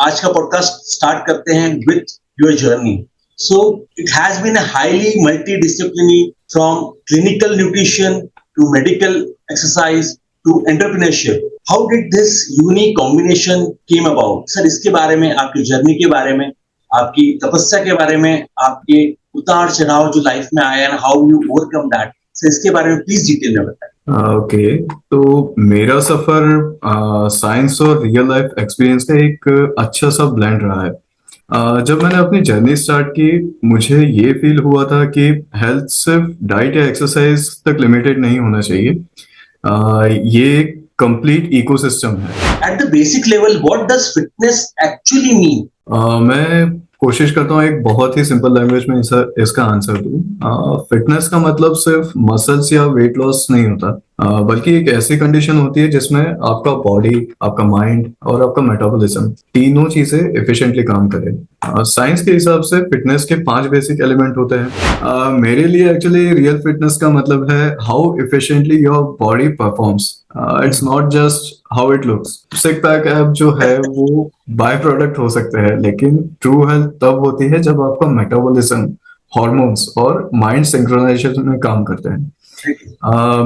आज का podcast start करते हैं with your journey. So it has been a highly multidisciplinary from clinical nutrition to medical exercise to entrepreneurship. How did this unique combination came about? Sir इसके बारे में, आपकी journey के बारे में, आपकी तपस्या के बारे में, आपके उतार चढ़ाव जो लाइफ में आए and how you overcome that. Sir इसके बारे में प्लीज डिटेल में बताएं. ओके, तो मेरा सफर साइंस और रियल लाइफ एक्सपीरियंस का एक अच्छा सा ब्लेंड रहा है. जब मैंने अपनी जर्नी स्टार्ट की, मुझे ये फील हुआ था कि हेल्थ सिर्फ डाइट या एक्सरसाइज तक लिमिटेड नहीं होना चाहिए. ये कंप्लीट इकोसिस्टम है. At the basic level, what does fitness actually mean? मैं कोशिश करता हूँ एक बहुत ही सिंपल लैंग्वेज में इसका आंसर दूँ. फिटनेस का मतलब सिर्फ मसल्स या वेट लॉस नहीं होता, बल्कि एक ऐसी कंडीशन होती है जिसमें आपका बॉडी, आपका माइंड और आपका मेटाबॉलिज्म तीनों चीजें एफिशिएंटली काम करें. साइंस के हिसाब से फिटनेस के 5 बेसिक एलिमेंट होते हैं. मेरे लिए एक्चुअली रियल फिटनेस का मतलब है how efficiently your body performs. It's not just how it looks. Sick pack abs जो है वो बाय प्रोडक्ट हो सकते हैं, लेकिन ट्रू हेल्थ तब होती है जब आपका मेटाबॉलिज्म, हार्मोन्स और माइंड सिंक्रोनाइजेशन में काम करते हैं.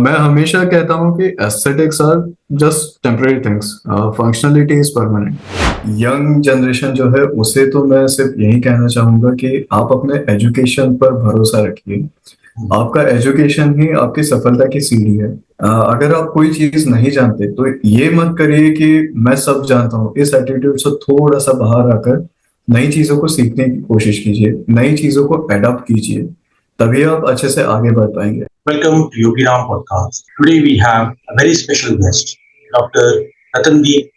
मैं हमेशा कहता हूँ कि aesthetics are just temporary things, functionality is permanent. Young generation जो है उसे तो मैं सिर्फ यही कहना चाहूंगा कि आप अपने एजुकेशन पर भरोसा रखिए. आपका एजुकेशन ही आपकी सफलता की सीढ़ी है. अगर आप कोई चीज नहीं जानते तो ये मत करिए कि मैं सब जानता हूँ. इस एटीट्यूड से थोड़ा सा बाहर आकर नई चीजों को सीखने की कोशिश कीजिए, नई चीजों को अडॉप्ट कीजिए, तभी आप अच्छे से आगे बढ़ पाएंगे. Welcome to Yogiram Podcast. Today we have a very special guest, Dr. Ratandeep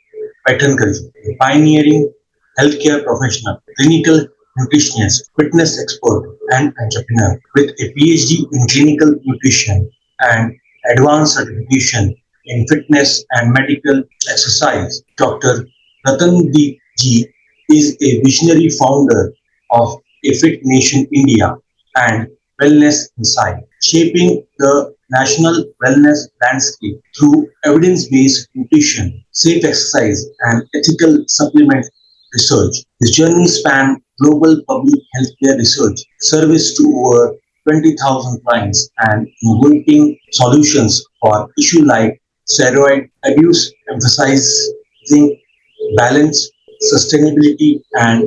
Paithankar, a pioneering healthcare professional, clinical nutritionist, fitness expert, and entrepreneur with a PhD in clinical nutrition and advanced certification in fitness and medical exercise. Dr. Ratandeep ji is a visionary founder of A Fit Nation India and Wellness Insight, shaping the national wellness landscape through evidence-based nutrition, safe exercise, and ethical supplement research. His journey spanned global public healthcare research, service to over 20,000 clients, and innovating solutions for issues like steroid abuse, emphasizing balance, sustainability, and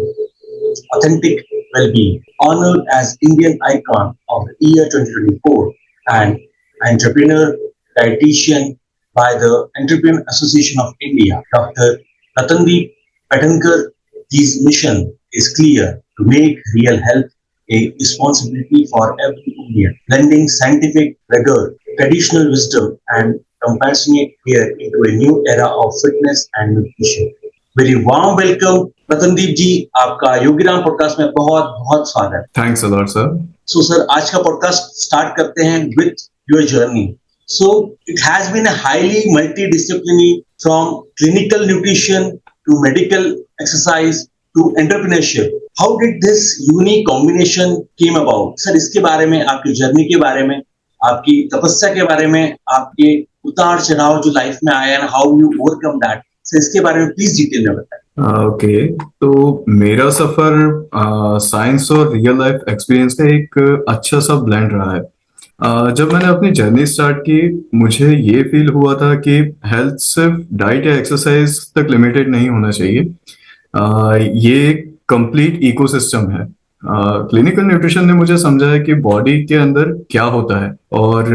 authentic well-being. Honored as Indian Icon of the Year 2024 and Entrepreneur Dietitian by the Entrepreneur Association of India, Dr. Ratandeep Paithankar's mission is clear: to make real health a responsibility for every Indian, blending scientific rigor, traditional wisdom, and compassionate care into a new era of fitness and nutrition. Very warm welcome, Ratandeep जी. आपका Yogiram podcast में बहुत बहुत स्वागत. Thanks a lot sir. So sir, आज का podcast start करते हैं with your journey. So it has been a highly multidisciplinary from clinical nutrition to medical exercise to entrepreneurship. How did this unique combination came about? Sir इसके बारे में, आपकी journey के बारे में, आपकी तपस्या के बारे में, आपके उतार चढ़ाव जो लाइफ में आए and how you overcome that. Sir इसके बारे में प्लीज डिटेल में बताएं. ओके, तो मेरा सफर साइंस और रियल लाइफ एक्सपीरियंस का एक अच्छा सा ब्लेंड रहा है. जब मैंने अपनी जर्नी स्टार्ट की, मुझे ये फील हुआ था कि हेल्थ सिर्फ डाइट या एक्सरसाइज तक लिमिटेड नहीं होना चाहिए. ये कंप्लीट इकोसिस्टम है. क्लिनिकल न्यूट्रिशन ने मुझे समझाया कि बॉडी के अंदर क्या होता है, और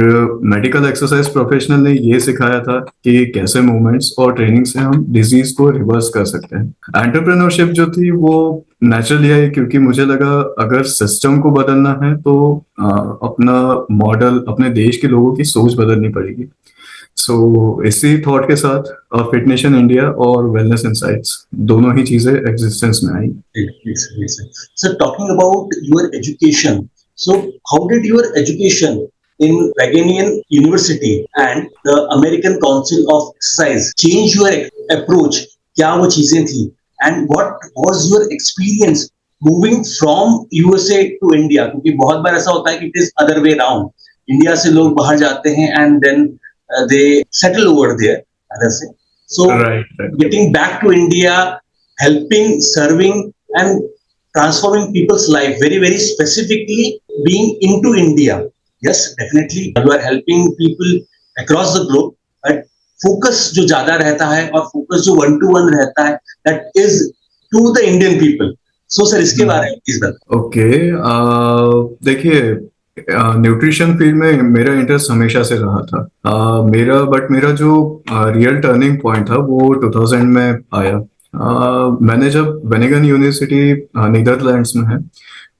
मेडिकल एक्सरसाइज प्रोफेशनल ने ये सिखाया था कि कैसे मूवमेंट्स और ट्रेनिंग से हम डिजीज को रिवर्स कर सकते हैं. एंटरप्रेन्योरशिप जो थी वो नेचुरली आई, क्योंकि मुझे लगा अगर सिस्टम को बदलना है तो अपना मॉडल, अपने देश के लोगों की सोच बदलनी पड़ेगी. सो इसी थॉट के साथ फिट नेशन इंडिया और वेलनेस इनसाइट्स दोनों ही चीजें एग्जिस्टेंस में आई. Sir, talking about your education, so how did your education in Wageningen University and the American Council of Exercise change your approach? क्या वो चीजें थी? And what was your experience moving from USA to India? क्योंकि बहुत बार ऐसा होता है कि it is other way round. India से लोग बाहर जाते हैं and then they settle over there. So getting back to India, helping, serving, and transforming people's life, very, very specifically being into India. Yes, definitely you are helping people across the globe, but focus जो ज्यादा रहता है और focus जो one two one रहता है, that is to the Indian people. So sir इसके बारे में प्लीज बताओ. ओके, देखिए, न्यूट्रिशन फील्ड में मेरा इंटरेस्ट हमेशा से रहा था. मेरा जो रियल टर्निंग पॉइंट था वो 2000 में आया. मैंने जब वेनिगन यूनिवर्सिटी नीदरलैंड्स में है,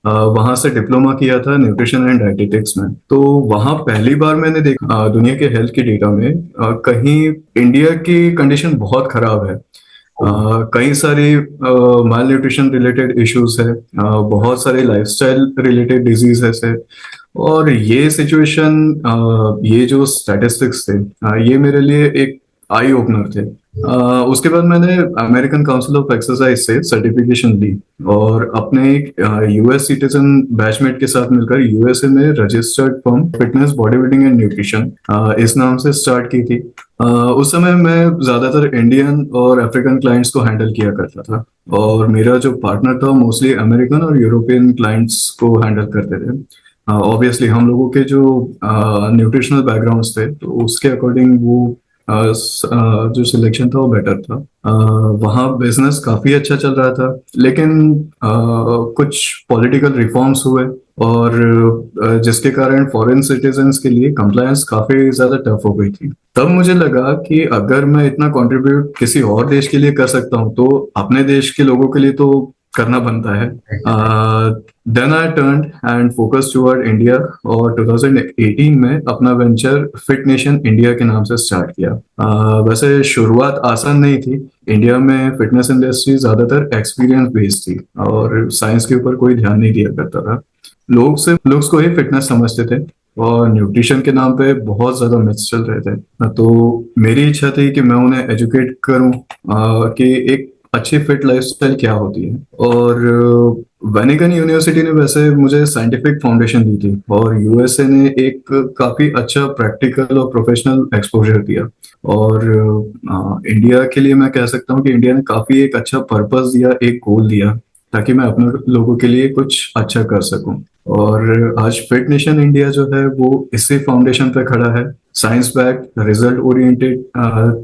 वहां से डिप्लोमा किया था न्यूट्रिशन एंड डाइटेटिक्स में. तो वहां पहली बार मैंने देखा दुनिया के हेल्थ के डेटा में कहीं इंडिया की कंडीशन बहुत खराब है. कई सारी माल न्यूट्रिशन रिलेटेड इश्यूज है, बहुत सारे लाइफस्टाइल रिलेटेड डिजीजेस है. और ये सिचुएशन, ये जो स्टैटिस्टिक्स थे, ये मेरे लिए एक आई ओपनर थे. उसके बाद मैंने अमेरिकन काउंसिल ऑफ एक्सरसाइज से सर्टिफिकेशन ली और अपने एक यूएस सिटीजन बैचमेट के साथ मिलकर यूएसए में registered firm fitness body building and nutrition इस नाम से स्टार्ट की थी. उस समय मैं ज्यादातर इंडियन और अफ्रीकन क्लाइंट्स को हैंडल किया करता था और मेरा जो पार्टनर था मोस्टली अमेरिकन और यूरोपियन क्लाइंट्स को हैंडल करते थे. ऑब्वियसली हम लोगों के जो न्यूट्रिशनल बैकग्राउंड्स थे तो उसके अकॉर्डिंग वो जो सिलेक्शन था वो बेटर था. वहाँ बिजनेस काफी अच्छा चल रहा था, लेकिन कुछ पॉलिटिकल रिफॉर्म्स हुए और जिसके कारण फॉरेन सिटीजन्स के लिए कंप्लायंस काफी ज्यादा टफ हो गई थी. तब मुझे लगा कि अगर मैं इतना कंट्रीब्यूट किसी और देश के लिए कर सकता हूँ तो अपने देश के लोगों के लिए तो करना बनता है. Then I turned and focus toward India और 2018 में अपना वेंचर फिट नेशन इंडिया के नाम से स्टार्ट किया. वैसे शुरुआत आसान नहीं थी. इंडिया में फिटनेस इंडस्ट्री ज्यादातर एक्सपीरियंस बेस्ड थी और साइंस के ऊपर कोई ध्यान नहीं दिया करता था. लोग सिर्फ लुक्स को ही फिटनेस समझते थे और न्यूट्रिशन के नाम पे बहुत ज्यादा मिथ्स चल रहे थे. तो मेरी इच्छा थी कि मैं उन्हें एजुकेट करूं कि एक अच्छी फिट लाइफस्टाइल क्या होती है. और वेनिगन यूनिवर्सिटी ने वैसे मुझे साइंटिफिक फाउंडेशन दी थी और यूएसए ने एक काफी अच्छा प्रैक्टिकल और प्रोफेशनल एक्सपोजर दिया. और इंडिया के लिए मैं कह सकता हूँ कि इंडिया ने काफी एक अच्छा पर्पस दिया, एक गोल दिया ताकि मैं अपने लोगों के लिए कुछ अच्छा कर सकूं. और आज फिट नेशन इंडिया जो है वो इसी फाउंडेशन पे खड़ा है. साइंस बैक्ड, रिजल्ट ओरिएंटेड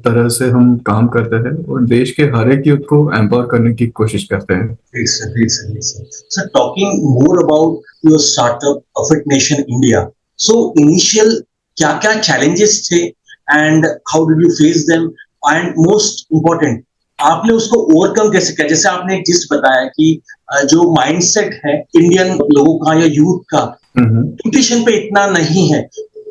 तरह से हम काम करते हैं और देश के हर एक यूथ को एम्पावर करने की कोशिश करते हैं. Sir, talking more about your startup fit nation India, so initial क्या क्या चैलेंजेस थे and how did you face them, and most important आपने उसको ओवरकम कैसे किया? जैसे आपने एक चीज बताया कि जो माइंडसेट है इंडियन लोगों का या यूथ का न्यूट्रिशन पे इतना नहीं है,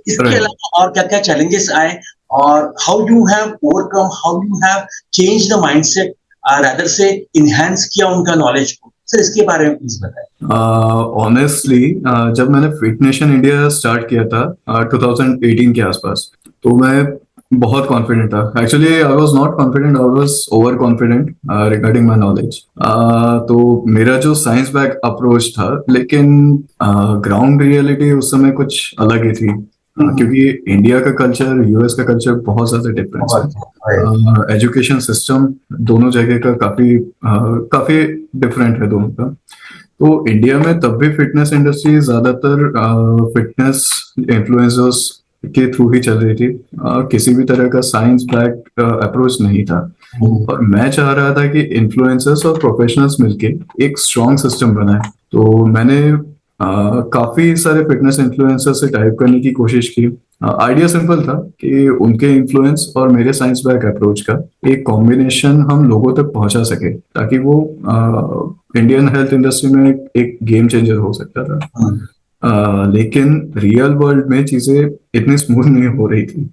इसके अलावा और क्या क्या चैलेंजेस आए और how you have overcome, how you have change the mindset, rather से इनहैंस किया उनका नॉलेज को? सर इसके बारे में प्लीज बताएं. ऑनेस्टली जब मैंने फिट नेशन इंडिया स्टार्ट किया था 2018 के आसपास, तो मैं बहुत कॉन्फिडेंट था. Actually I was not confident, I was over confident regarding my knowledge. तो मेरा जो साइंस बैक अप्रोच था, लेकिन ग्राउंड रियलिटी उस समय कुछ अलग ही थी. क्योंकि इंडिया का कल्चर, यूएस का कल्चर बहुत ज्यादा डिफरेंस है. एजुकेशन सिस्टम दोनों जगह का काफी डिफरेंट है दोनों का. तो इंडिया में तब भी फिटनेस इंडस्ट्री ज्यादातर फिटनेस इन्फ्लुएंसर्स के थ्रू ही चल रही थी. किसी भी तरह का साइंस बैक अप्रोच नहीं था. और मैं चाह रहा था कि इन्फ्लुएंसर्स और प्रोफेशनल्स मिलके एक स्ट्रॉन्ग सिस्टम बनाए. तो मैंने काफी सारे फिटनेस इन्फ्लुएंसर से टाइप करने की कोशिश की. आइडिया सिंपल था कि उनके इन्फ्लुएंस और मेरे साइंस बैक अप्रोच का एक कॉम्बिनेशन हम लोगों तक पहुंचा सके ताकि वो इंडियन हेल्थ इंडस्ट्री में एक गेम चेंजर हो सकता था. लेकिन रियल वर्ल्ड में चीजें इतनी स्मूथ नहीं हो रही थी.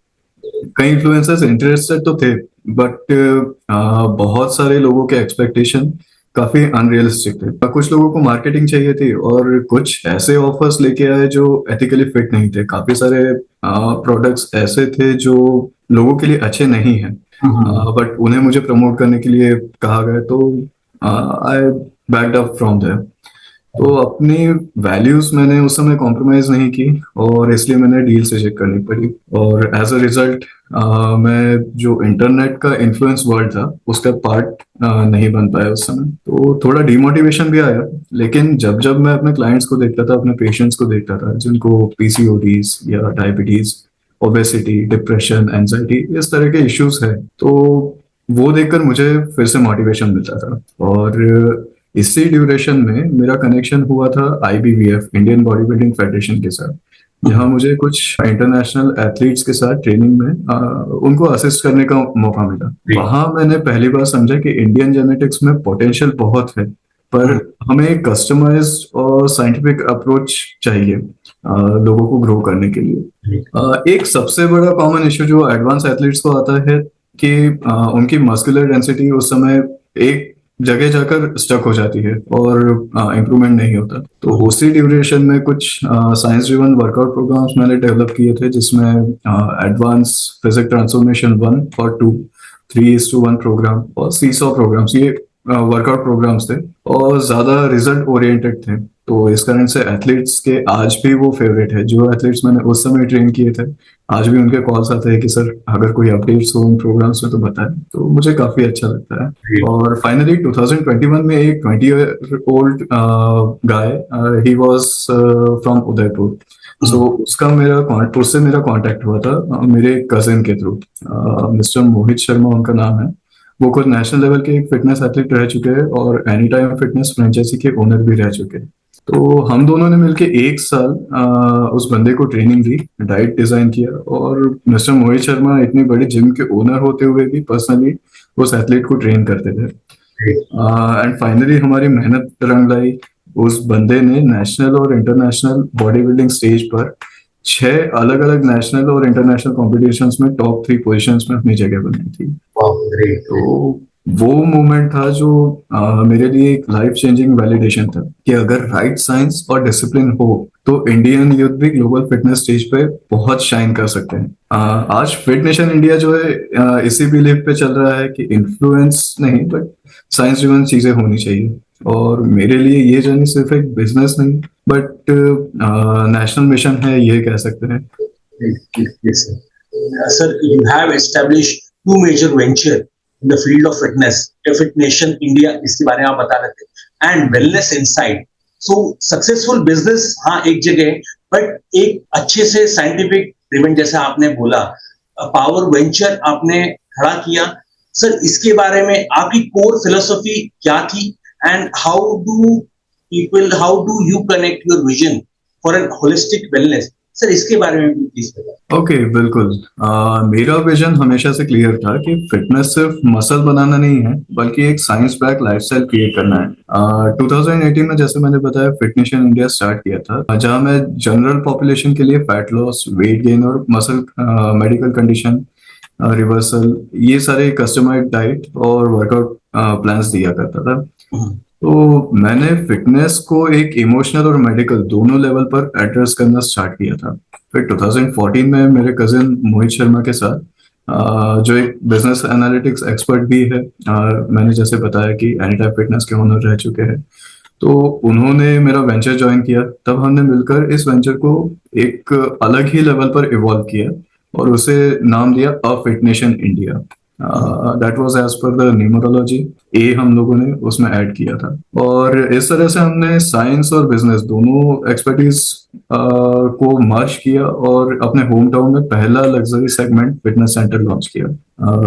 कई इन्फ्लुएंसर्स इंटरेस्टेड तो थे, बट बहुत सारे लोगों के एक्सपेक्टेशन काफी अनरियलिस्टिक थे. कुछ लोगों को मार्केटिंग चाहिए थी और कुछ ऐसे ऑफर्स लेके आए जो एथिकली फिट नहीं थे. काफी सारे प्रोडक्ट्स ऐसे थे जो लोगों के लिए अच्छे नहीं हैं, बट उन्हें मुझे प्रमोट करने के लिए कहा गया, तो आई बैक्ड अप फ्रॉम देयर. तो अपनी वैल्यूज मैंने उस समय कॉम्प्रोमाइज नहीं की और इसलिए मैंने डील से चेक करनी पड़ी। और एज अ रिजल्ट मैं जो इंटरनेट का इन्फ्लुएंस वर्ल्ड था उसका पार्ट नहीं बन पाया उस समय, तो थोड़ा डिमोटिवेशन भी आया। लेकिन जब जब मैं अपने क्लाइंट्स को देखता था, अपने पेशेंट्स को देखता था जिनको पीसीओडीज या डायबिटीज, ओबेसिटी, डिप्रेशन, एंजाइटी, इस तरह के इश्यूज है, तो वो देखकर मुझे फिर से मोटिवेशन मिलता था। और इसी ड्यूरेशन में मेरा कनेक्शन हुआ था आईबीबीएफ, इंडियन बॉडी बिल्डिंग फेडरेशन के साथ, जहाँ मुझे कुछ इंटरनेशनल एथलीट्स के साथ ट्रेनिंग में उनको असिस्ट करने का मौका मिला। वहां मैंने पहली बार समझा कि इंडियन जेनेटिक्स में पोटेंशियल बहुत है, पर हमें कस्टमाइज्ड और साइंटिफिक अप्रोच चाहिए लोगों को ग्रो करने के लिए। एक सबसे बड़ा कॉमन इश्यू जो एडवांस एथलीट्स को आता है कि उनकी मस्कुलर डेंसिटी उस समय एक जगह जाकर स्टक हो जाती है और इम्प्रूवमेंट नहीं होता। तो उसी ड्यूरेशन में कुछ साइंस ड्रिवन वर्कआउट प्रोग्राम्स मैंने डेवलप किए थे, जिसमें एडवांस फिजिक ट्रांसफॉर्मेशन 1 और 2, 3:1 प्रोग्राम और सीसॉ प्रोग्राम्स, ये वर्कआउट प्रोग्राम्स थे और ज्यादा रिजल्ट ओरिएंटेड थे। तो इस कारण से एथलीट्स के आज भी वो फेवरेट है। जो एथलीट्स मैंने उस समय ट्रेन किए थे, आज भी उनके कॉल्स आते हैं कि सर अगर कोई अपडेट्स हो उन प्रोग्राम्स में तो बताएं। तो मुझे काफी अच्छा लगता है। और फाइनली 2021 में एक 20-year-old guy, he was from Udaipur. So उससे मेरा कांटेक्ट हुआ था मेरे कजिन के थ्रू। मिस्टर मोहित शर्मा उनका नाम है। वो खुद नेशनल लेवल के एक फिटनेस एथलीट रह चुके हैं और एनी टाइम फिटनेस फ्रेंचाइजी के ओनर भी रह चुके हैं। तो हम दोनों ने मिलके एक साल उस बंदे को ट्रेनिंग दी, डाइट डिजाइन किया, और मिस्टर मोहित शर्मा इतनी बड़ी जिम के ओनर होते हुए भी पर्सनली उस एथलीट को ट्रेन करते थे। एंड फाइनली हमारी मेहनत रंग लाई। उस बंदे ने नेशनल और इंटरनेशनल बॉडी बिल्डिंग स्टेज पर 6 अलग अलग नेशनल और इंटरनेशनल कॉम्पिटिशन्स में टॉप 3 पोजीशंस में अपनी जगह बनाई थी। तो वो मोमेंट था जो मेरे लिए एक लाइफ चेंजिंग वैलिडेशन था कि अगर राइट साइंस और डिसिप्लिन हो तो इंडियन यूथ भी ग्लोबल फिटनेस स्टेज पे बहुत शाइन कर सकते हैं। आज फिट नेशन इंडिया जो है इसी बिलीफ पे चल रहा है कि इन्फ्लुएंस नहीं बट साइंस ड्रिवन चीजें होनी चाहिए। और मेरे लिए ये जर्नी सिर्फ एक बिजनेस नहीं बट नेशनल मिशन है, ये कह सकते हैं। Yes, sir. Sir, you have established two major venture in the field of fitness. Fit Nation India, इसके बारे में आप बता रहे थे, and Wellness Insight. So successful business हाँ एक जगह, but एक अच्छे से scientific driven जैसा आपने बोला, power venture आपने खड़ा किया। सर इसके बारे में आपकी core philosophy क्या थी, and how do you connect your vision for an holistic wellness? Sir इसके बारे में भी प्लीज बताएं। ओके, बिल्कुल। मेरा विजन हमेशा से क्लियर था कि फिटनेस सिर्फ मसल बनाना नहीं है बल्कि एक साइंस बैक लाइफस्टाइल क्रिएट करना है। 2018 में जैसे मैंने बताया फिट नेशन इंडिया स्टार्ट किया था, जहां मैं जनरल पॉपुलेशन के लिए फैट लॉस, वेट गेन और मसल मेडिकल कंडीशन रिवर्सल, ये सारे कस्टमाइज्ड डाइट और वर्कआउट प्लान्स दिया करता था। तो मैंने फिटनेस को एक इमोशनल और मेडिकल दोनों लेवल पर एड्रेस करना स्टार्ट किया था। फिर 2014 में मेरे कजिन मोहित शर्मा के साथ, जो एक बिजनेस एनालिटिक्स एक्सपर्ट भी है, मैंने जैसे बताया कि एनीटाइम फिटनेस के ओनर रह चुके हैं, तो उन्होंने मेरा वेंचर ज्वाइन किया। तब हमने मिलकर इस वेंचर को एक अलग ही लेवल पर इवॉल्व किया और उसे नाम दिया a fit nation India. That was as per the numerology, ए हम लोगों ने उसमें ऐड किया था। और इस तरह से हमने साइंस और बिजनेस दोनों एक्सपर्टीज को मर्ज किया और अपने होम टाउन में पहला luxury segment fitness centre launch किया।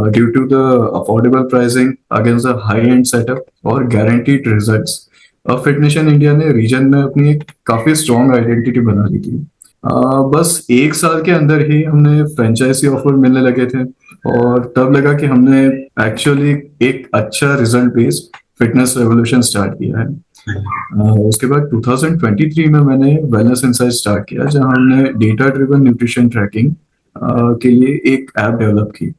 Due to the affordable pricing against the high end setup और गारंटीड रिजल्ट्स, अब फिट नेशन इंडिया ने रीजन में अपनी एक काफी स्ट्रॉन्ग आइडेंटिटी बना ली थी। बस एक साल के अंदर ही हमने फ्रेंचाइजी ऑफर मिलने लगे थे और तब लगा कि हमने एक्चुअली एक अच्छा result based fitness revolution start किया है। उसके बाद 2023 में मैंने वेलनेस इनसाइट स्टार्ट किया, जहां हमने डेटा ड्रिवन न्यूट्रिशन ट्रैकिंग के लिए एक ऐप डेवलप की,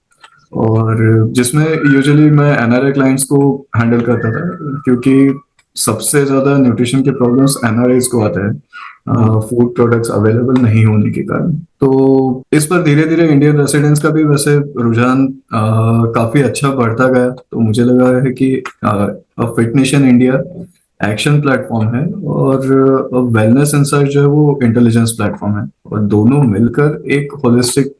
और जिसमें यूजुअली मैं एनआरआई क्लाइंट्स को हैंडल करता था, क्योंकि सबसे ज्यादा न्यूट्रिशन के प्रॉब्लम्स एनआरआईज को आते हैं फूड प्रोडक्ट्स अवेलेबल नहीं होने के कारण। तो इस पर धीरे धीरे इंडियन रेसिडेंट्स का भी वैसे रुझान काफी अच्छा बढ़ता गया। तो मुझे लगा है कि fit nation India action platform है, और वेलनेस इंसाइट जो है वो इंटेलिजेंस प्लेटफॉर्म है, और दोनों मिलकर एक होलिस्टिक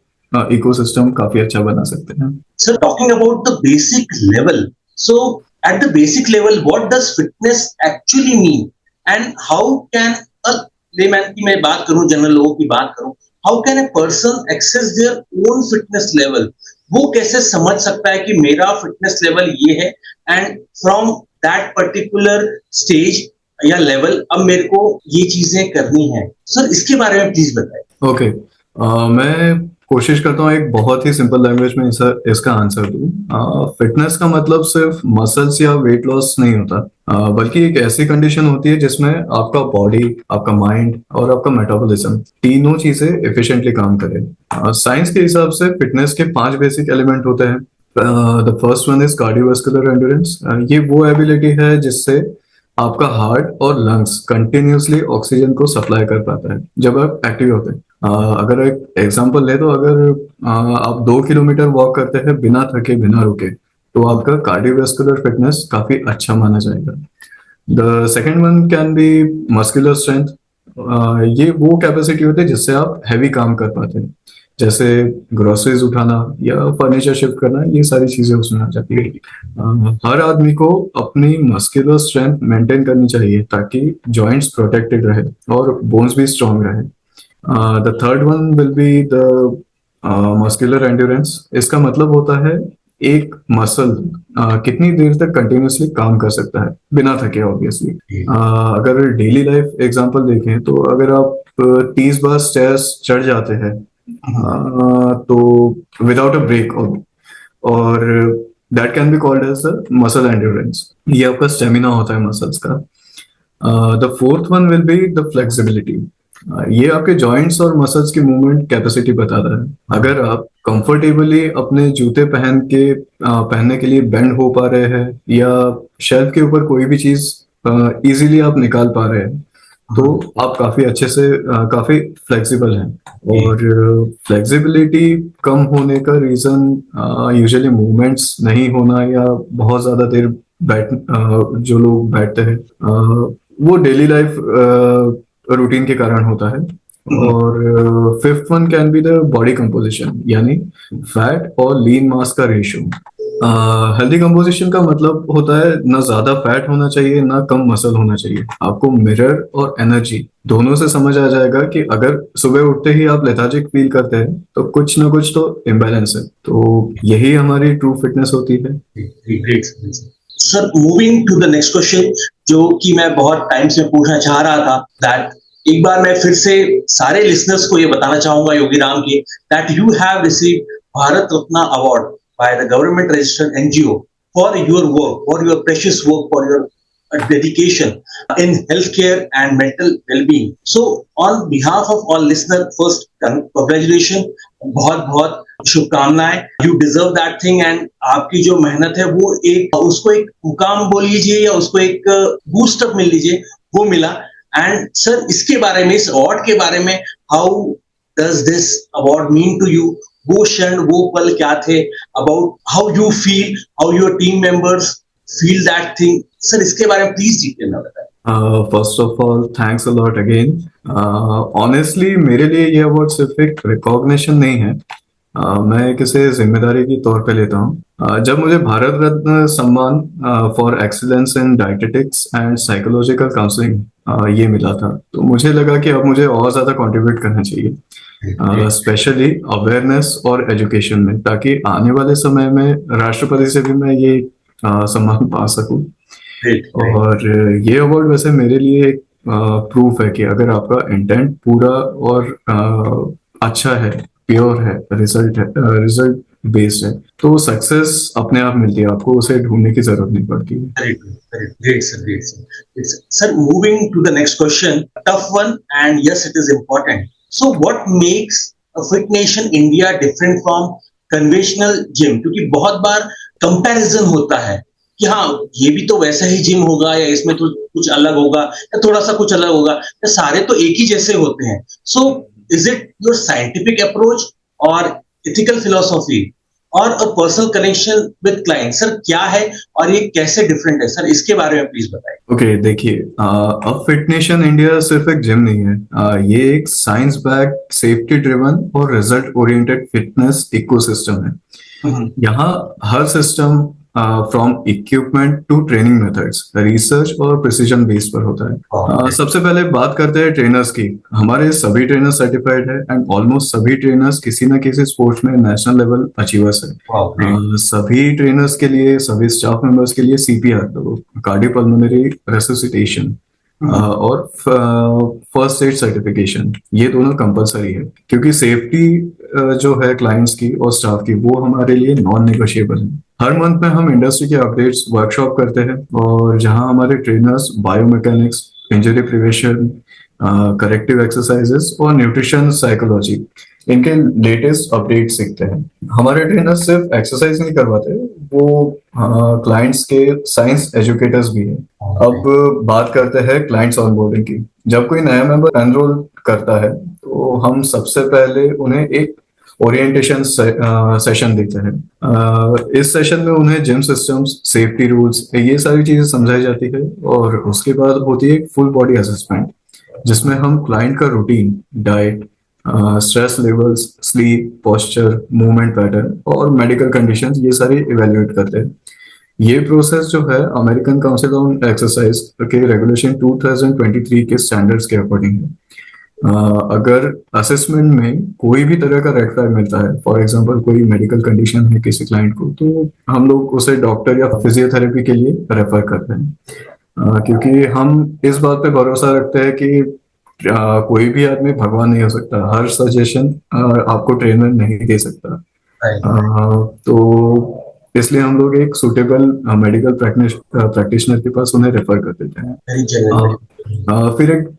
इकोसिस्टम काफी अच्छा बना सकते हैं। Sir, talking about the basic level. So, at the basic level, what does fitness actually mean? And how can a layman की मैं बात करूं, जनरल लोगों की बात करूं, how can a person access their own fitness level? वो कैसे समझ सकता है कि मेरा फिटनेस लेवल ये है and from that particular stage या लेवल अब मेरे को ये चीजें करनी है। सर इसके बारे में प्लीज बताएं। ओके, मैं कोशिश करता हूँ एक बहुत ही सिंपल लैंग्वेज में इसका आंसर दूँ। फिटनेस का मतलब सिर्फ मसल्स या वेट लॉस नहीं होता, बल्कि एक ऐसी कंडीशन होती है जिसमें आपका बॉडी, आपका माइंड और आपका मेटाबॉलिज्म तीनों चीजें एफिशिएंटली काम करें। साइंस के हिसाब से फिटनेस के 5 बेसिक एलिमेंट होते हैं। The first one is cardiovascular endurance. ये वो एबिलिटी है जिससे आपका हार्ट और लंग्स कंटिन्यूसली ऑक्सीजन को सप्लाई कर पाता है जब आप एक्टिव होते हैं। अगर एक एग्जांपल ले तो अगर आप 2 किलोमीटर वॉक करते हैं बिना थके बिना रुके, तो आपका कार्डियोवास्कुलर फिटनेस काफी अच्छा माना जाएगा। The second one can be muscular strength. ये वो कैपेसिटी होती है जिससे आप हैवी काम कर पाते हैं, जैसे ग्रोसरीज उठाना या फर्नीचर शिफ्ट करना, ये सारी चीजें उसमें आ जाती है। हर आदमी को अपनी मस्कुलर स्ट्रेंथ मेंटेन करनी चाहिए ताकि जॉइंट्स प्रोटेक्टेड रहे और बोन्स भी स्ट्रांग रहे। The third one will be the muscular endurance. इसका मतलब होता है एक मसल कितनी देर तक कंटिन्यूसली काम कर सकता है बिना थके, ऑब्वियसली। अगर डेली लाइफ एग्जांपल देखें तो अगर आप 30 बार स्टेयर्स चढ़ जाते हैं तो विदाउट अ ब्रेक, और that can be called as the muscle endurance. ये आपका स्टेमिना होता है मसल्स का। The fourth one will be the flexibility. ये आपके जॉइंट्स और मसल्स की मूवमेंट कैपेसिटी बताता है। अगर आप कंफर्टेबली अपने जूते पहनने के लिए बेंड हो पा रहे हैं, या शेल्फ के ऊपर कोई भी चीज इजीली आप निकाल पा रहे हैं, तो आप काफी अच्छे से काफी फ्लेक्सिबल हैं। और फ्लेक्सिबिलिटी कम होने का रीजन यूजुअली मूवमेंट्स नहीं होना, या बहुत ज्यादा देर जो लोग बैठते हैं वो डेली लाइफ रूटीन के कारण होता है। और fifth one can be the body composition, यानी फैट और लीन मास का रेशियो। हेल्दी कंपोजिशन का मतलब होता है ना ज्यादा फैट होना चाहिए ना कम मसल होना चाहिए। आपको मिरर और एनर्जी दोनों से समझ आ जाएगा कि अगर सुबह उठते ही आप लेथार्जिक फील करते हैं तो कुछ ना कुछ तो इम्बैलेंस है। तो यही हमारी ट्रू फिटनेस होती है। Sir moving to the next question, जो कि मैं बहुत टाइम से पूछना चाह रहा था, दैट एक बार मैं फिर से सारे लिसनर्स को ये बताना चाहूंगा योगीराम की, that you have received Bharat Ratna award by the government registered NGO for your work, for your precious work, for your dedication in healthcare and mental well-being. So, on behalf of all listeners, first congratulations, बहुत बहुत शुभकामनाएं। You deserve that thing, and आपकी जो मेहनत है वो एक उसको एक मुकाम बोल लीजिए या उसको एक बूस्ट अप मिल लीजिए, वो मिला। एंड सर इसके बारे में, इस अवार्ड के बारे में, how does this award mean to you? वो क्षण वो पल क्या थे? About how you feel, how your team members feel that thing. Sir इसके बारे में प्लीज डिटेल में बताएं। First of all thanks a lot again. Honestly मेरे लिए ये अवार्ड सिर्फ एक रिकॉग्निशन नहीं है, मैं किसे जिम्मेदारी के तौर पे लेता हूँ। जब मुझे भारत रत्न सम्मान for excellence in dietetics and psychological counselling ये मिला था, तो मुझे लगा कि अब मुझे और ज्यादा कंट्रीब्यूट करना चाहिए, स्पेशली अवेयरनेस और एजुकेशन में, ताकि आने वाले समय में राष्ट्रपति से भी मैं ये सम्मान पा सकूं। और ये अवार्ड वैसे मेरे लिए एक प्रूफ है कि अगर आपका इंटेंट पूरा और अच्छा है, प्योर है, रिजल्ट बेस्ड है, तो सक्सेस अपने आप मिलती है, आपको उसे ढूंढने की जरूरत नहीं पड़ती है। Great, sir. Great, sir. Sir, moving to the next question, tough one, and yes, it is important. So, what makes a Fit Nation India different from conventional gym? क्योंकि बहुत बार कंपैरिजन होता है कि हाँ ये भी तो वैसा ही जिम होगा, या इसमें तो कुछ अलग होगा, या थोड़ा सा कुछ अलग होगा, या सारे तो एक ही जैसे होते हैं। So, is it your scientific approach or ethical philosophy और a personal connection with client, sir क्या है और ये कैसे डिफरेंट है सर, इसके बारे में प्लीज बताइए। ओके, देखिए, अब फिट नेशन इंडिया सिर्फ एक जिम नहीं है। ये एक साइंस बैक्ड, सेफ्टी ड्रिवन और रिजल्ट ओरिएंटेड फिटनेस इकोसिस्टम है। हम्म, यहाँ हर system, from equipment to training methods, research और प्रिसीजन बेस पर होता है। वाह, सबसे पहले बात करते हैं ट्रेनर्स की। हमारे सभी ट्रेनर्स सर्टिफाइड है एंड ऑलमोस्ट सभी ट्रेनर्स किसी न किसी स्पोर्ट्स में नेशनल लेवल अचीवर्स है। वाह, ग्रेट। सभी ट्रेनर्स के लिए, सभी स्टाफ मेंबर्स के लिए सीपीआर, तो कार्डियोपल्मोनरी रेसिसिटेशन, और फर्स्ट एड सर्टिफिकेशन, ये दोनों कंपलसरी है, क्योंकि सेफ्टी जो है क्लाइंट्स की और स्टाफ की, वो हमारे लिए नॉन नेगोशिएबल है। हर मंथ में हम इंडस्ट्री के अपडेट्स वर्कशॉप करते हैं, और जहां हमारे trainers biomechanics, injury prevention, corrective exercises और न्यूट्रिशन साइकोलॉजी, इनके लेटेस्ट अपडेट सीखते हैं। हमारे ट्रेनर्स सिर्फ एक्सरसाइज नहीं करवाते, वो क्लाइंट्स के साइंस एजुकेटर्स भी हैं। अब बात करते हैं क्लाइंट्स ऑनबोर्डिंग की। जब कोई नया मेंबर एनरोल करता है, तो हम सबसे पहले उन्हें एक ओरिएंटेशन सेशन देते हैं। इस सेशन में उन्हें जिम सिस्टम्स, सेफ्टी रूल्स, ये सारी चीजें समझाई जाती है, और उसके बाद होती है एक फुल बॉडी असेसमेंट, जिसमें हम क्लाइंट का routine, diet, stress levels, sleep, posture, movement pattern और मेडिकल कंडीशंस, ये सारी इवेल्युएट करते हैं। ये प्रोसेस जो है अमेरिकन काउंसिल ऑन एक्सरसाइज के रेगुलेशन 2023 के स्टैंडर्ड्स के अकॉर्डिंग है। अगर असेसमेंट में कोई भी तरह का रेड फ्लैग मिलता है, फॉर एग्जांपल कोई मेडिकल कंडीशन है किसी क्लाइंट को, तो हम लोग उसे डॉक्टर या फिजियोथेरेपी के लिए रेफर करते हैं। क्योंकि हम इस बात पे भरोसा रखते हैं कि कोई भी आदमी भगवान नहीं हो सकता, हर सजेशन आपको ट्रेनर नहीं दे सकता। तो इसलिए हम लोग एक सुटेबल मेडिकल प्रैक्टिशनर के पास उन्हें रेफर कर देते हैं। Very genuine. फिर एक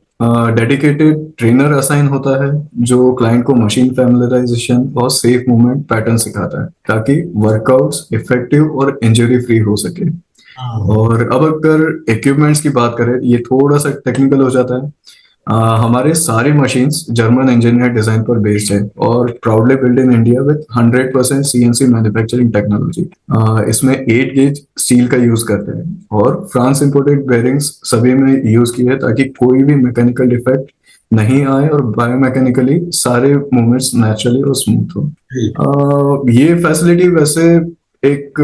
डेडिकेटेड ट्रेनर असाइन होता है, जो क्लाइंट को मशीन फैमिलियराइजेशन और सेफ मूवमेंट पैटर्न सिखाता है, ताकि वर्कआउट्स इफेक्टिव और इंजरी फ्री हो सके। और अब अगर इक्विपमेंट्स की बात करें, ये थोड़ा सा टेक्निकल हो जाता है। हमारे सारे मशीन्स जर्मन इंजीनियर डिजाइन पर बेस्ड है, और proudly build in India with 100% CNC manufacturing technology. इसमें 8 गेज स्टील का यूज करते हैं, और फ्रांस इंपोर्टेड बेयरिंग्स सभी में यूज की है, ताकि कोई भी मैकेनिकल डिफेक्ट नहीं आए और बायोमैकेनिकली सारे मूवमेंट्स नेचुरली और स्मूथ हो। ये फैसिलिटी वैसे एक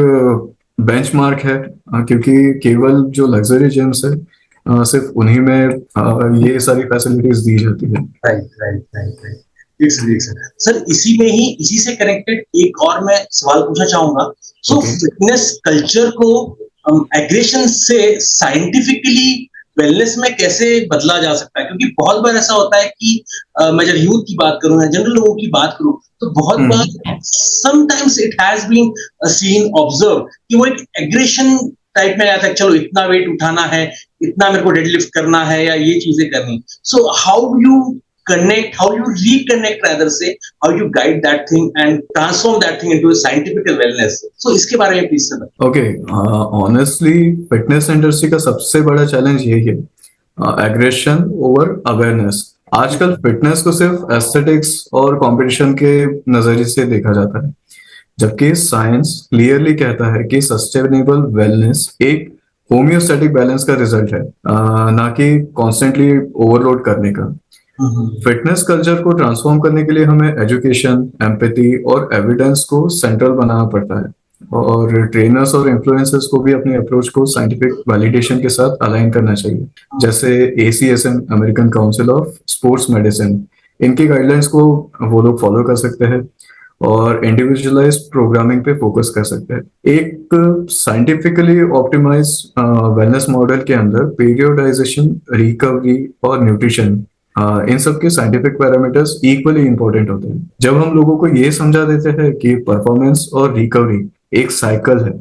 बेंचमार्क है, क्योंकि केवल जो लग्जरी जिम्स है, सिर्फ उन्हीं में ये सारी फैसिलिटीज दी जाती है। Right, right, right, right. It's great sir. Sir इसी में ही, इसी से कनेक्टेड एक और मैं सवाल पूछना चाहूंगा। सो फिटनेस कल्चर को एग्रेशन से साइंटिफिकली वेलनेस में कैसे बदला जा सकता है, क्योंकि बहुत बार ऐसा होता है कि मैं जब यूथ की बात करूं या जनरल लोगों की बात करूं, तो बहुत बार sometimes it has been seen observe कि वो एक एग्रेशन टाइप में आता है, चलो इतना वेट उठाना है, इतना मेरे को डेडलिफ्ट करना है, या ये चीजें करनी। So how you connect, how you reconnect rather say, how you guide that thing and transform that thing into a scientific wellness. So इसके बारे में please sir. Okay, honestly fitness industry का सबसे बड़ा चैलेंज यही है, एग्रेशन ओवर अवेयरनेस। आजकल fitness को सिर्फ एस्थेटिक्स और कंपटीशन के नजरिए से देखा जाता है, जबकि साइंस क्लियरली कहता है कि सस्टेनेबल वेलनेस एक होम्योस्टैटिक बैलेंस का रिजल्ट है, ना कि कॉन्स्टेंटली ओवरलोड करने का। फिटनेस कल्चर को ट्रांसफॉर्म करने के लिए हमें एजुकेशन, एम्पैथी और एविडेंस को सेंट्रल बनाना पड़ता है, और ट्रेनर्स और इन्फ्लुएंसर्स को भी अपनी अप्रोच को साइंटिफिक वैलिडेशन के साथ अलाइन करना चाहिए। जैसे ACSM, American council of sports medicine, इनकी गाइडलाइंस को वो लोग फॉलो कर सकते हैं, और इंडिविजुअलाइज प्रोग्रामिंग पे फोकस कर सकते हैं। एक साइंटिफिकली ऑप्टिमाइज वेलनेस मॉडल के अंदर पीरियोडाइजेशन, रिकवरी और न्यूट्रिशन, इन सब के साइंटिफिक पैरामीटर्स इक्वली इंपॉर्टेंट होते हैं। जब हम लोगों को ये समझा देते हैं कि परफॉर्मेंस और रिकवरी एक साइकिल है,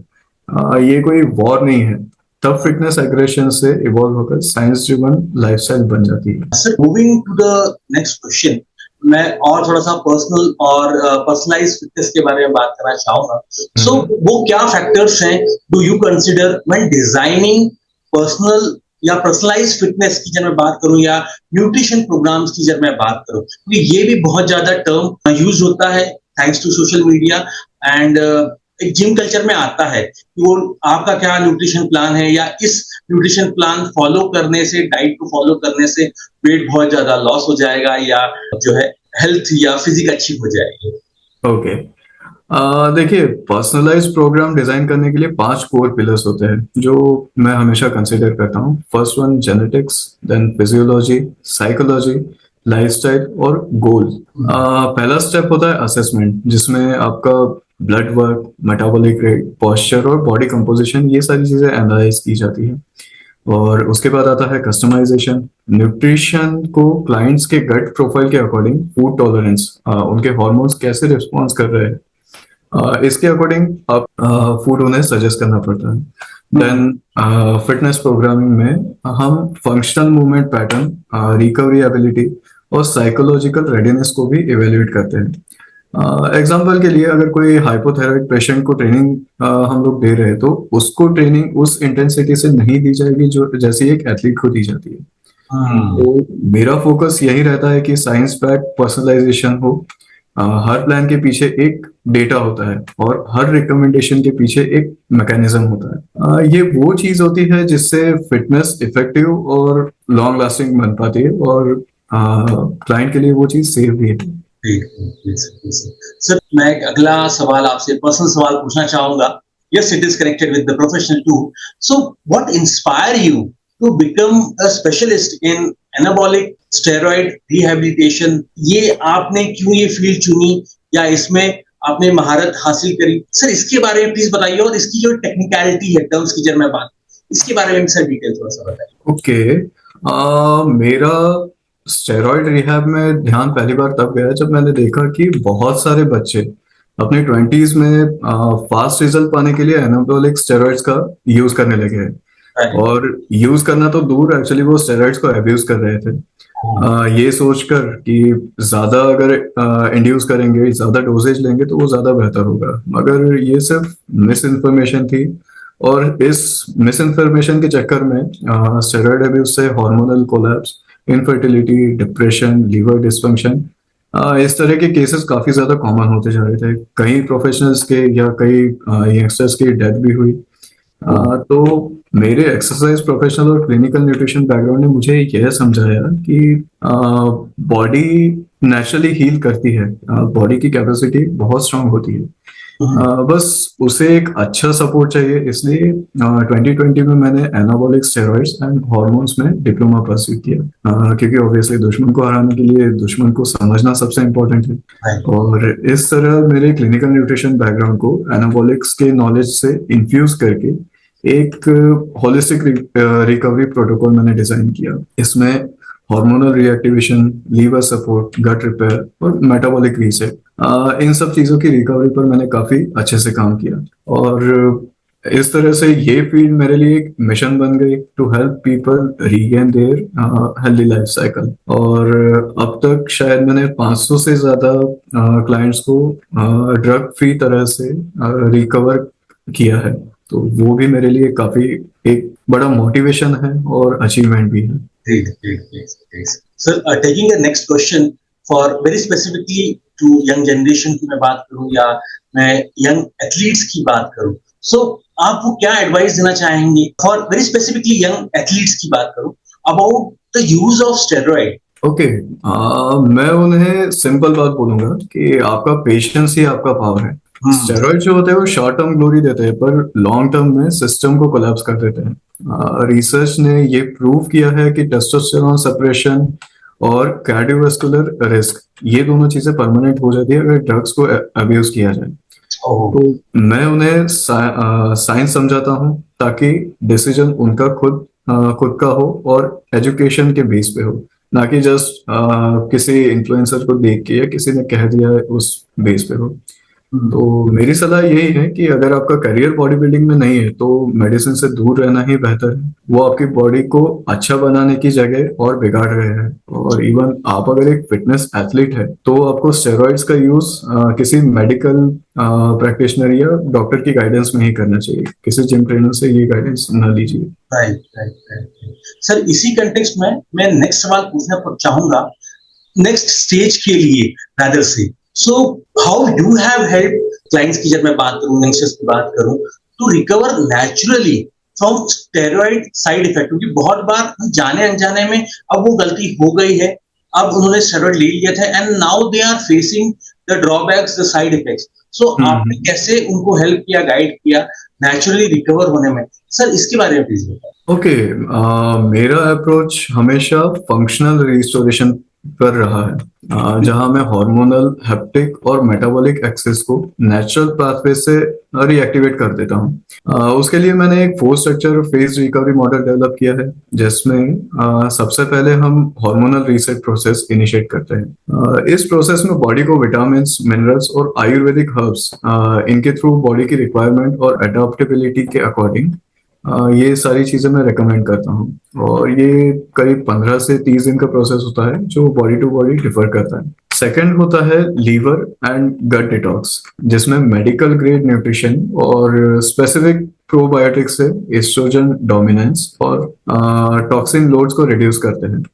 ये कोई वॉर नहीं है, तब फिटनेस एग्रेशन से इवॉल्व होकर साइंस ड्रिवन लाइफस्टाइल बन जाती है। Sir moving to the next question, मैं और थोड़ा सा पर्सनल और पर्सनलाइज फिटनेस के बारे में बात करना चाहूंगा। सो वो क्या फैक्टर्स हैं do you consider when designing personal या पर्सनलाइज फिटनेस की जब मैं बात करूं, या न्यूट्रिशन प्रोग्राम्स की जब मैं बात करूं, क्योंकि ये भी बहुत ज्यादा टर्म यूज होता है thanks to social media and एक जिम कल्चर में आता है कि वो आपका क्या न्यूट्रिशन प्लान है या इस न्यूट्रिशन प्लान फॉलो करने से, डाइट को फॉलो करने से वेट बहुत ज्यादा लॉस हो जाएगा या जो है हेल्थ या फिजिक अच्छी हो जाएगी। ओके, देखिए, पर्सनलाइज्ड प्रोग्राम डिजाइन करने के लिए 5 कोर पिलर्स होते हैं जो मैं हमेशा कंसिडर करता हूँ। First one genetics, then physiology, psychology, lifestyle और गोल। पहला स्टेप होता है असेसमेंट, जिसमें आपका blood work, metabolic rate, posture और बॉडी कंपोजिशन, ये सारी चीजें एनालाइज की जाती है। और उसके बाद आता है कस्टमाइजेशन। न्यूट्रिशन को क्लाइंट्स के गट प्रोफाइल के अकॉर्डिंग, फूड टॉलरेंस, उनके हॉर्मोन्स कैसे रिस्पॉन्स कर रहे हैं, इसके अकॉर्डिंग आप फूड उन्हें सजेस्ट करना पड़ता है। देन फिटनेस प्रोग्रामिंग में हम functional movement pattern, recovery ability और साइकोलॉजिकल रेडीनेस को भी इवेल्युएट करते हैं। एग्जाम्पल के लिए, अगर कोई हाइपोथायराइड पेशेंट को ट्रेनिंग हम लोग दे रहे हैं, तो उसको ट्रेनिंग उस इंटेंसिटी से नहीं दी जाएगी जो जैसे एक एथलीट को दी जाती है। तो मेरा फोकस यही रहता है कि साइंस बैक पर्सनलाइजेशन हो। हर प्लान के पीछे एक डेटा होता है और हर रिकमेंडेशन के पीछे एक मैकेनिज्म होता है। ये वो चीज होती है जिससे फिटनेस इफेक्टिव और लॉन्ग लास्टिंग बन पाती है और क्लाइंट के लिए वो चीज सेफ भी है। सर, मैं एक अगला सवाल आपसे पर्सनल सवाल पूछना चाहूंगा। Yes, it is connected with the professional too. So, what inspired you to become a specialist in anabolic steroid rehabilitation? ये आपने क्यों ये फील्ड चुनी या इसमें आपने महारत हासिल करी? सर, इसके बारे में प्लीज बताइए और इसकी जो टेक्निकलिटी है, टर्म्स की जब मैं बात, इसके बारे में सर डिटेल थोड़ा सा बताइए। ओके, मेरा स्टेरॉइड रिहैब में ध्यान पहली बार तब गया जब मैंने देखा कि बहुत सारे बच्चे अपने 20s में फास्ट रिजल्ट पाने के लिए एनाबॉलिक स्टेरॉइड्स का यूज करने लगे हैं। और यूज करना तो दूर, एक्चुअली वो स्टेरॉइड्स को अब्यूज कर रहे थे, ये सोचकर कि ज्यादा अगर इंड्यूस करेंगे, ज्यादा डोजेज लेंगे तो वो ज्यादा बेहतर होगा। मगर ये सिर्फ मिस इन्फॉर्मेशन थी और इस मिस इन्फॉर्मेशन के चक्कर में स्टेरॉइड अब्यूज से hormonal collapse, infertility, depression, liver dysfunction, इस तरह के केसेस काफी ज्यादा कॉमन होते जा रहे थे। कई प्रोफेशनल्स के या कई यंगस्टर्स की डेथ भी हुई। तो मेरे एक्सरसाइज प्रोफेशनल और क्लिनिकल न्यूट्रिशन बैकग्राउंड ने मुझे यह समझाया कि बॉडी नेचुरली हील करती है, बॉडी की कैपेसिटी बहुत स्ट्रांग होती है, बस उसे एक अच्छा सपोर्ट चाहिए। इसलिए 2020 में मैंने एनाबॉलिक स्टेरॉइड्स एंड हॉर्मोन्स में डिप्लोमा परस्यू किया, क्योंकि ऑब्वियसली दुश्मन को हराने के लिए दुश्मन को समझना सबसे इम्पोर्टेंट है। और इस तरह मेरे क्लिनिकल न्यूट्रिशन बैकग्राउंड को एनाबॉलिक्स के नॉलेज से इन्फ्यूज करके एक होलिस्टिक रिकवरी प्रोटोकॉल मैंने डिजाइन किया। इसमें हार्मोनल रिएक्टिवेशन, लीवर सपोर्ट, गट रिपेयर और मेटाबॉलिक रीसेट, इन सब चीजों की रिकवरी पर मैंने काफी अच्छे से काम किया। और इस तरह से ये फील्ड मेरे लिए एक मिशन बन गई to help people regain their healthy life cycle. और अब तक शायद मैंने 500 से ज्यादा क्लाइंट्स को ड्रग फ्री तरह से रिकवर किया है। तो वो भी मेरे लिए काफी एक बड़ा मोटिवेशन है और अचीवमेंट भी है। Sir, taking the next question for very specifically to young generation की मैं बात करूं या मैं young athletes की बात करूं, so आप वो क्या एडवाइस देना चाहेंगे for very specifically young athletes की बात करूं about the use of steroid? Okay, मैं उन्हें सिंपल बात बोलूंगा कि आपका पेशेंस ही आपका पावर है। स्टेरॉइड जो होते हैं वो शॉर्ट टर्म ग्लोरी देते हैं पर लॉन्ग टर्म में सिस्टम को कोलैप्स कर देते हैं। रिसर्च ने ये प्रूव किया है कि टेस्टोस्टेरोन सप्रेशन और कार्डियोवास्कुलर रिस्क, ये दोनों चीजें परमानेंट हो जाती है अगर ड्रग्स को अब्यूज किया जाए। तो मैं उन्हें साइंस समझाता हूँ ताकि डिसीजन उनका खुद का हो और एजुकेशन के बेस पे हो, ना कि जस्ट किसी इन्फ्लुएंसर को देख के या किसी ने कह दिया है उस बेस पे हो। तो मेरी सलाह यही है कि अगर आपका करियर बॉडी बिल्डिंग में नहीं है तो मेडिसिन से दूर रहना ही बेहतर है। वो आपकी बॉडी को अच्छा बनाने की जगह और बिगाड़ रहे हैं। और इवन आप अगर एक फिटनेस एथलीट है तो आपको स्टेरॉइड्स का यूज किसी मेडिकल प्रैक्टिशनर या डॉक्टर की गाइडेंस में ही करना चाहिए, किसी जिम ट्रेनर से ये गाइडेंस न लीजिए। राइट। सर, इसी कंटेक्स्ट में मैं नेक्स्ट सवाल पूछना चाहूंगा नेक्स्ट स्टेज के लिए रादर से So how you have helped clients की जब मैं बात करूं, यंगस्टर्स की बात करूं, to recover naturally from steroid side effect, क्योंकि बहुत बार जाने अनजाने में अब वो गलती हो गई है, अब उन्होंने स्टेरॉइड ले लिया था and now they are facing the drawbacks, the side effects. So आपने कैसे उनको हेल्प किया, गाइड किया नेचुरली रिकवर होने में? सर इसके बारे में प्लीज बताइए। ओके, मेरा अप्रोच हमेशा फंक्शनल रिस्टोरेशन पर रहा है, जहां मैं हार्मोनल, हेप्टिक और मेटाबॉलिक एक्सेस को नेचुरल पाथवे से रीएक्टिवेट कर देता हूं। उसके लिए मैंने एक 4 structure phase recovery model develop किया है, जिसमें सबसे पहले हम हार्मोनल रीसेट प्रोसेस इनिशिएट करते हैं। इस प्रोसेस में बॉडी को विटामिन, मिनरल्स और आयुर्वेदिक हर्ब्स इनके थ्रू बॉडी की रिक्वायरमेंट और अडॉप्टेबिलिटी के अकॉर्डिंग ये सारी चीजें मैं रेकमेंड करता हूँ। और ये करीब 15 से 30 दिन का प्रोसेस होता है, जो बॉडी टू बॉडी डिफर करता है। सेकंड होता है लीवर एंड गट डिटॉक्स, जिसमें मेडिकल ग्रेड न्यूट्रिशन और स्पेसिफिक प्रोबायोटिक्स से एस्ट्रोजन डोमिनेंस और टॉक्सिन लोड्स को रिड्यूस करते हैं।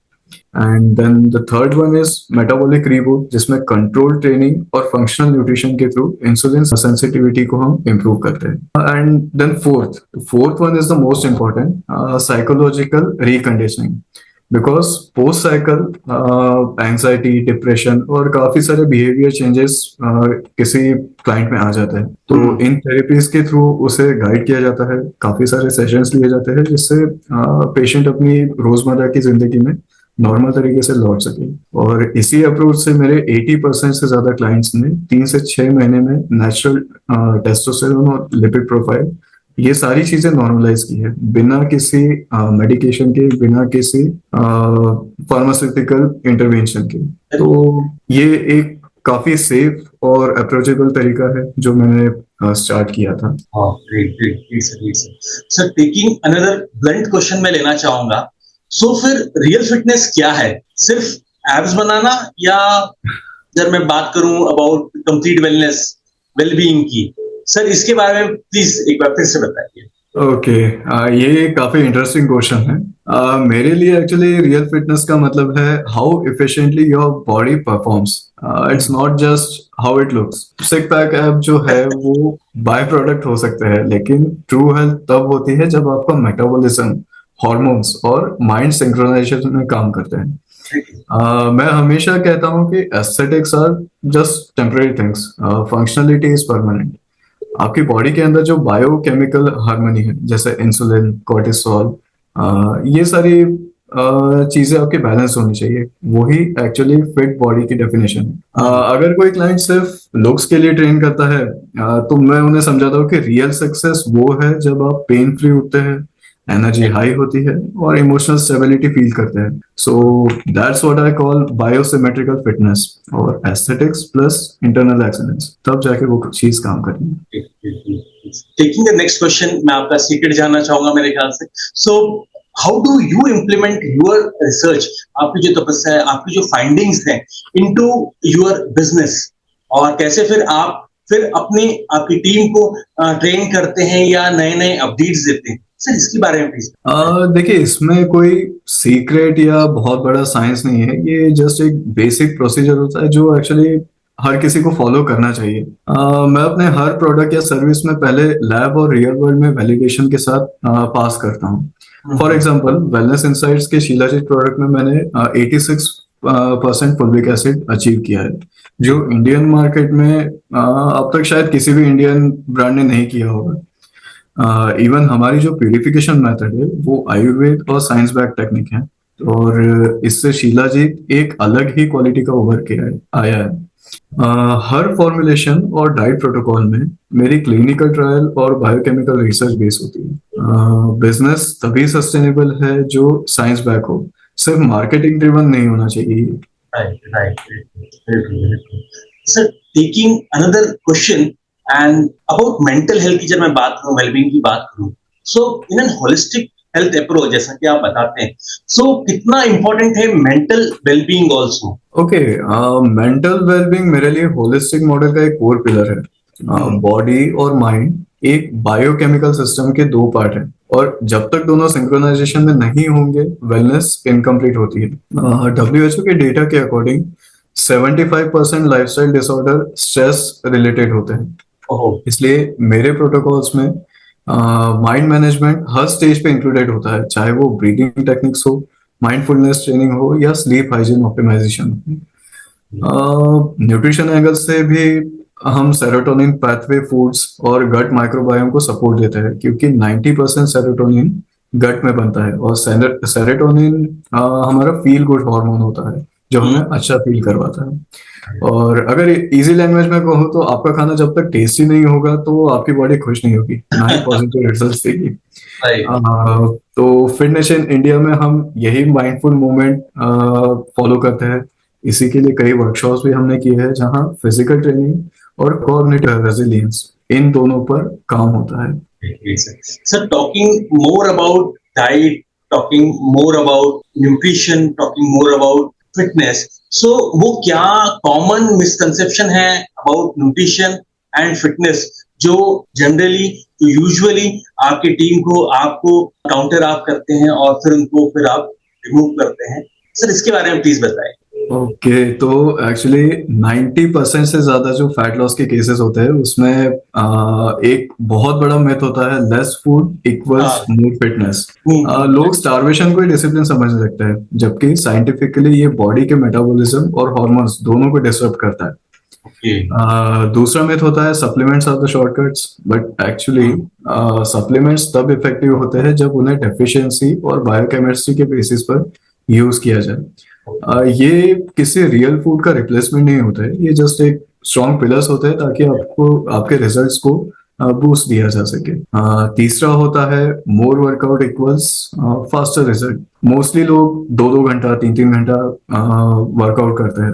And then the third one is metabolic reboot, जिसमें कंट्रोल ट्रेनिंग और फंक्शनल न्यूट्रिशन के थ्रू इंसुलिन सेंसिटिविटी को हम इम्प्रूव करते हैं। And then fourth one is the most important, psychological reconditioning, because post cycle anxiety, depression और काफी सारे बिहेवियर चेंजेस किसी क्लाइंट में आ जाते हैं। तो इन थेरेपीज के थ्रू उसे गाइड किया जाता है, काफी सारे सेशंस लिए जाते हैं, जिससे पेशेंट अपनी रोजमर्रा की जिंदगी में नॉर्मल तरीके से लौट सके। और इसी अप्रोच से मेरे 80% से ज्यादा क्लाइंट्स ने 3 से 6 महीने में नेचुरल टेस्टोस्टेरोन और लिपिड प्रोफाइल, ये सारी चीजें नॉर्मलाइज की है, बिना किसी मेडिकेशन के, बिना किसी फार्मास्यूटिकल इंटरवेंशन के। तो ये एक काफी सेफ और अप्रोचेबल तरीका है जो मैंने स्टार्ट किया था। Great great great sir. Sir taking another blunt question मैं लेना चाहूंगा, सो फिर रियल फिटनेस क्या है? सिर्फ एब्स बनाना, या जब मैं बात करूं अबाउट कंप्लीट वेलनेस, वेलबीइंग की, सर इसके बारे में प्लीज एक बार फिर से बताइए। ओके, ये काफी इंटरेस्टिंग क्वेश्चन है। मेरे लिए एक्चुअली रियल फिटनेस का मतलब है how efficiently your body performs. It's not just how it looks. Sick pack abs जो है वो बाय प्रोडक्ट हो सकते हैं, लेकिन ट्रू हेल्थ तब होती है जब आपका मेटाबॉलिज्म, हॉर्मोन्स और माइंड सिंक्रोनाइजेशन में काम करते हैं। मैं हमेशा कहता हूं कि aesthetics are just temporary things, functionality is permanent. आपकी बॉडी के अंदर जो बायोकेमिकल हार्मनी है, जैसे इंसुलिन, कोर्टिसोल, ये सारी चीजें आपके बैलेंस होनी चाहिए, वही एक्चुअली फिट बॉडी की डेफिनेशन है। अगर कोई क्लाइंट सिर्फ लुक्स के लिए ट्रेन करता है, तो मैं उन्हें समझाता हूँ कि रियल सक्सेस वो है जब आप पेन फ्री उठते हैं, एनर्जी हाई होती है और इमोशनल स्टेबिलिटी फील करते हैं। So that's what I call biosymmetrical fitness, और एस्थेटिक्स प्लस इंटरनल एक्सीलेंस, तब जाके वो चीज काम करनी है। टेकिंग द नेक्स्ट क्वेश्चन, मैं आपका सीक्रेट जानना चाहूंगा मेरे ख्याल से। So how do you implement your research, आपकी जो तपस्या है, आपकी जो फाइंडिंग्स हैं, इनटू योर बिजनेस, और कैसे फिर आप आपकी टीम को ट्रेन करते हैं या नए नए अपडेट्स देते हैं? सर इसके बारे में प्लीज। देखिए, इसमें कोई सीक्रेट या बहुत बड़ा साइंस नहीं है, ये जस्ट एक बेसिक प्रोसीजर होता है जो एक्चुअली हर किसी को फॉलो करना चाहिए। मैं अपने हर प्रोडक्ट या सर्विस में पहले लैब और रियल वर्ल्ड में वैलिडेशन के साथ पास करता हूँ। फॉर एग्जांपल, वेलनेस इनसाइट्स के शिलाजीत प्रोडक्ट में मैंने 86% फुल्विक एसिड अचीव किया है, जो इंडियन मार्केट में अब तक शायद किसी भी इंडियन ब्रांड ने नहीं किया होगा। इवन हमारी जो प्यूरिफिकेशन मेथड है वो आयुर्वेद और साइंस बैक टेक्निक है, और इससे शिलाजीत एक अलग ही क्वालिटी का उभर के आया है। हर फॉर्मुलेशन और डाइट प्रोटोकॉल में मेरी क्लिनिकल ट्रायल और बायोकेमिकल रिसर्च बेस होती है। बिजनेस तभी सस्टेनेबल है जो साइंस बैक हो, सिर्फ मार्केटिंग ड्रिवन नहीं होना चाहिए। Right. Sir taking another question and about mental health की जब मैं बात करूं, वेलबींग की बात करूं, so in an holistic health approach जैसा कि आप बताते हैं, सो कितना इंपॉर्टेंट है mental wellbeing also? Okay, mental wellbeing मेरे लिए होलिस्टिक मॉडल का एक कोर पिलर है। बॉडी और माइंड एक बायोकेमिकल सिस्टम के 2 पार्ट हैं, और जब तक दोनों सिंक्रोनाइजेशन में नहीं होंगे, वेलनेस इनकम्प्लीट होती है। WHO के डेटा के according 75% lifestyle disorder stress related होते हैं। ओहो, इसलिए मेरे प्रोटोकॉल्स में माइंड मैनेजमेंट हर स्टेज पे इंक्लूडेड होता है, चाहे वो ब्रीदिंग टेक्निक्स हो, माइंडफुलनेस ट्रेनिंग हो या स्लीप हाइजीन ऑप्टिमाइजेशन हो। न्यूट्रिशन एंगल से भी हम सेरोटोनिन पाथवे फूड्स और गट माइक्रोबायोम को सपोर्ट देते हैं, क्योंकि 90% सेरोटोनिन गट में बनता है, और सेरोटोनिन हमारा फील गुड हार्मोन होता है जो हमें अच्छा फील करवाता है। और अगर इजी लैंग्वेज में कहूँ तो आपका खाना जब तक टेस्टी नहीं होगा तो आपकी बॉडी खुश नहीं होगी, ना ही पॉजिटिव रिजल्ट्स देगी। राइट। तो फिटनेस इन इंडिया में हम यही माइंडफुल मूवमेंट फॉलो करते हैं। इसी के लिए कई वर्कशॉप्स भी हमने किए हैं जहाँ फिजिकल ट्रेनिंग और कॉग्निटिव रेजिलियंस इन दोनों पर काम होता है। Sir, talking more about diet, talking more about nutrition, talking more about fitness. So, वो क्या common misconception है about nutrition and fitness जो generally, usually आपकी टीम को आपको काउंटर आप करते हैं और फिर उनको फिर आप रिमूव करते हैं? सर, इसके बारे में प्लीज बताएं। ओके, तो एक्चुअली 90% से ज्यादा जो फैट लॉस के केसेस होते हैं उसमें एक बहुत बड़ा मिथ होता है, लेस फूड इक्वल्स मोर फिटनेस। लोग स्टारवेशन को ही डिसिप्लिन समझने लगते हैं, जबकि साइंटिफिकली ये बॉडी के मेटाबॉलिज्म और हार्मोन्स दोनों को डिस्टर्ब करता है। दूसरा मिथ होता है supplements are the shortcuts, but actually supplements तब इफेक्टिव होते हैं जब उन्हें डेफिशिएंसी और बायोकेमिस्ट्री के बेसिस पर यूज किया जाए। ये किसी रियल फूड का रिप्लेसमेंट नहीं होता है, ये जस्ट एक स्ट्रॉन्ग पिलर्स होते हैं ताकि आपको आपके रिजल्ट्स को बूस्ट दिया जा सके। तीसरा होता है more workout equals faster result. Mostly लोग 2-2 घंटा 3-3 घंटा वर्कआउट करते हैं,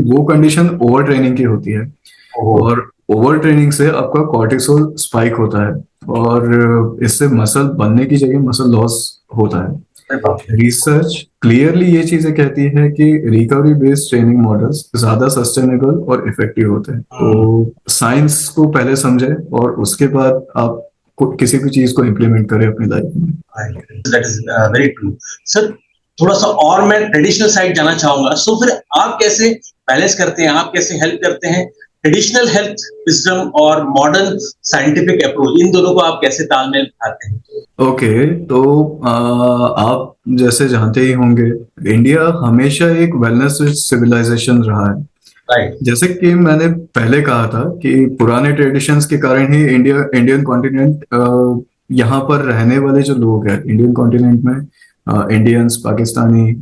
वो कंडीशन ओवर ट्रेनिंग की होती है, और ओवर ट्रेनिंग से आपका कॉर्टिसोल स्पाइक होता है और इससे मसल बनने की जगह मसल लॉस होता है। रिसर्च क्लियरली ये चीजें कहती है कि रिकवरी बेस्ड ट्रेनिंग मॉडल्स ज्यादा सस्टेनेबल और इफेक्टिव होते हैं। तो साइंस को पहले समझे और उसके बाद आप किसी भी चीज को इम्प्लीमेंट करें अपनी लाइफ में। That is very true. Sir, थोड़ा सा और मैं ट्रेडिशनल साइड जाना चाहूंगा। सो फिर आप कैसे बैलेंस करते हैं, आप कैसे हेल्प करते हैं ट्रेडिशनल हेल्थ विजडम और मॉडर्न साइंटिफिक अप्रोच, इन दोनों को आप कैसे तालमेल बिठाते हैं? ओके, तो आप जैसे जानते ही होंगे, इंडिया हमेशा एक वेलनेस सिविलाइजेशन रहा है। जैसे कि मैंने पहले कहा था कि पुराने ट्रेडिशंस के कारण ही इंडियन कॉन्टिनेंट, यहाँ पर रहने वाले जो लोग हैं इंडियन कॉन्टिनेंट में, इंडियंस, पाकिस्तानी,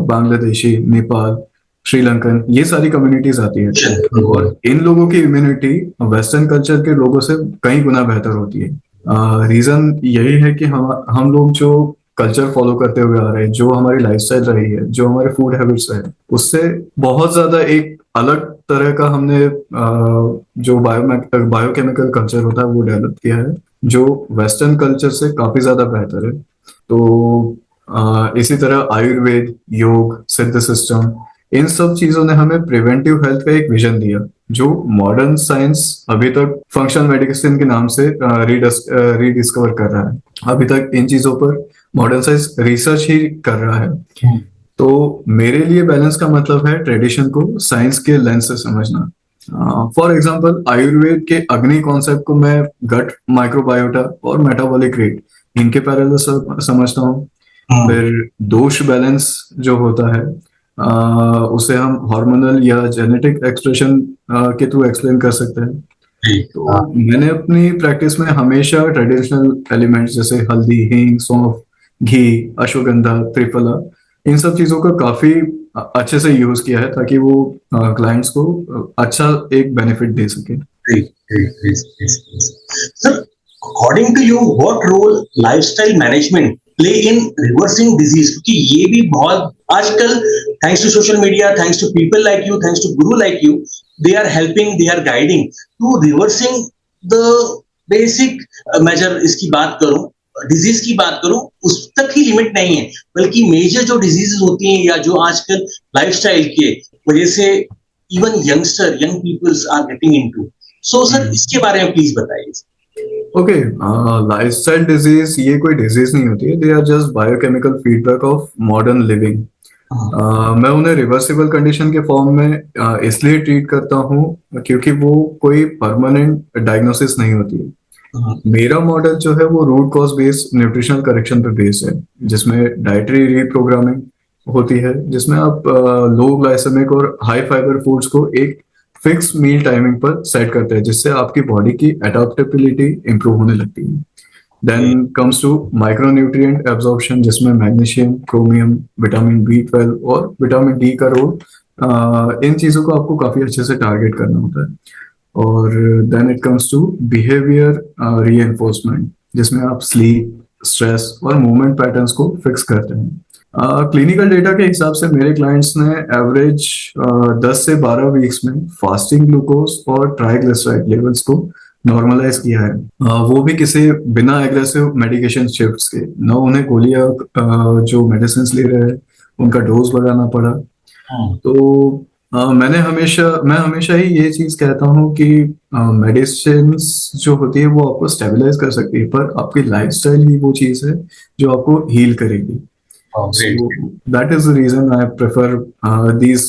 बांग्लादेशी, नेपाल, श्रीलंकन, ये सारी कम्युनिटीज आती है, और इन लोगों की इम्यूनिटी वेस्टर्न कल्चर के लोगों से कई गुना बेहतर होती है। रीजन यही है कि हम लोग जो कल्चर फॉलो करते हुए आ रहे हैं, जो हमारी लाइफस्टाइल रही है, जो हमारे फूड हैबिट्स है, उससे बहुत ज्यादा एक अलग तरह का हमने जो बायोकेमिकल कल्चर होता है वो डेवलप किया है, जो वेस्टर्न कल्चर से काफी ज्यादा बेहतर है। तो इसी तरह आयुर्वेद, योग, सिद्ध सिस्टम, इन सब चीजों ने हमें प्रिवेंटिव हेल्थ का एक विजन दिया, जो मॉडर्न साइंस अभी तक फंक्शनल मेडिसिन के नाम से रीडिस्कवर कर रहा है। अभी तक इन चीजों पर मॉडर्न साइंस रिसर्च ही कर रहा है। तो मेरे लिए बैलेंस का मतलब है ट्रेडिशन को साइंस के लेंस से समझना। फॉर एग्जाम्पल, आयुर्वेद के अग्नि कॉन्सेप्ट को मैं गट माइक्रोबायोटा और मेटाबॉलिक रेट, इनके पैरेलल समझता हूँ। फिर दोष बैलेंस जो होता है, उसे हम हार्मोनल या जेनेटिक एक्सप्रेशन के थ्रू एक्सप्लेन कर सकते हैं। तो मैंने अपनी प्रैक्टिस में हमेशा ट्रेडिशनल एलिमेंट्स जैसे हल्दी, हींग, सौंफ, घी, अश्वगंधा, त्रिफला, इन सब चीजों का काफी अच्छे से यूज किया है ताकि वो क्लाइंट्स को अच्छा एक बेनिफिट दे सके। Sir, according to you, what role lifestyle management play in reversing disease? क्योंकि ये भी बहुत आजकल, thanks to social media, thanks to people like you, thanks to guru like you, they are helping, they are guiding to reversing the basic major. इसकी बात करूं, disease की बात करूं, उस तक ही लिमिट नहीं है, बल्कि मेजर जो डिजीजेस होती हैं या जो आजकल लाइफस्टाइल के वजह से even young peoples are getting into. So sir, इसके बारे में प्लीज बताइए। ओके, लाइफस्टाइल डिजीज ये कोई डिजीज नहीं होती है, they are just biochemical feedback of modern living. मैं उन्हें रिवर्सिबल कंडीशन के फॉर्म में इसलिए ट्रीट करता हूँ क्योंकि वो कोई परमानेंट डायग्नोसिस नहीं होती है। मेरा मॉडल जो है वो root cause based nutritional correction पे बेस्ड है, जिसमें डाइटरी रीप्रोग्रामिंग होती है, जिसमें आप लो ग्लाइसेमिक और हाई फाइबर फूड्स को एक फिक्स मील टाइमिंग पर सेट करते हैं, जिससे आपकी बॉडी की एडाप्टेबिलिटी इंप्रूव होने लगती है। Then comes to micronutrient absorption, जिसमें मैग्नीशियम, क्रोमियम, विटामिन बी 12 और विटामिन डी का रोल, इन चीज़ों को आपको काफ़ी अच्छे से टारगेट करना होता है। और then it comes to behaviour reinforcement, जिसमें आप स्लीप, स्ट्रेस और मूवमेंट पैटर्न्स को फिक्स करते हैं। क्लिनिकल डेटा के हिसाब से मेरे क्लाइंट्स ने एवरेज 10 से 12 वीक्स में फास्टिंग ग्लूकोज और ट्राइग्लिसराइड लेवल्स को नॉर्मलाइज किया है, वो भी किसी बिना एग्रेसिव मेडिकेशन शिफ्ट्स के। न उन्हें गोलियां जो मेडिसिन ले रहे हैं उनका डोज बढ़ाना पड़ा। तो मैं हमेशा ही ये चीज कहता हूँ कि मेडिसिन जो होती है वो आपको स्टेबलाइज कर सकती है, पर आपकी लाइफस्टाइल ही वो चीज है जो आपको हील करेगी। Great. So that is the reason I prefer these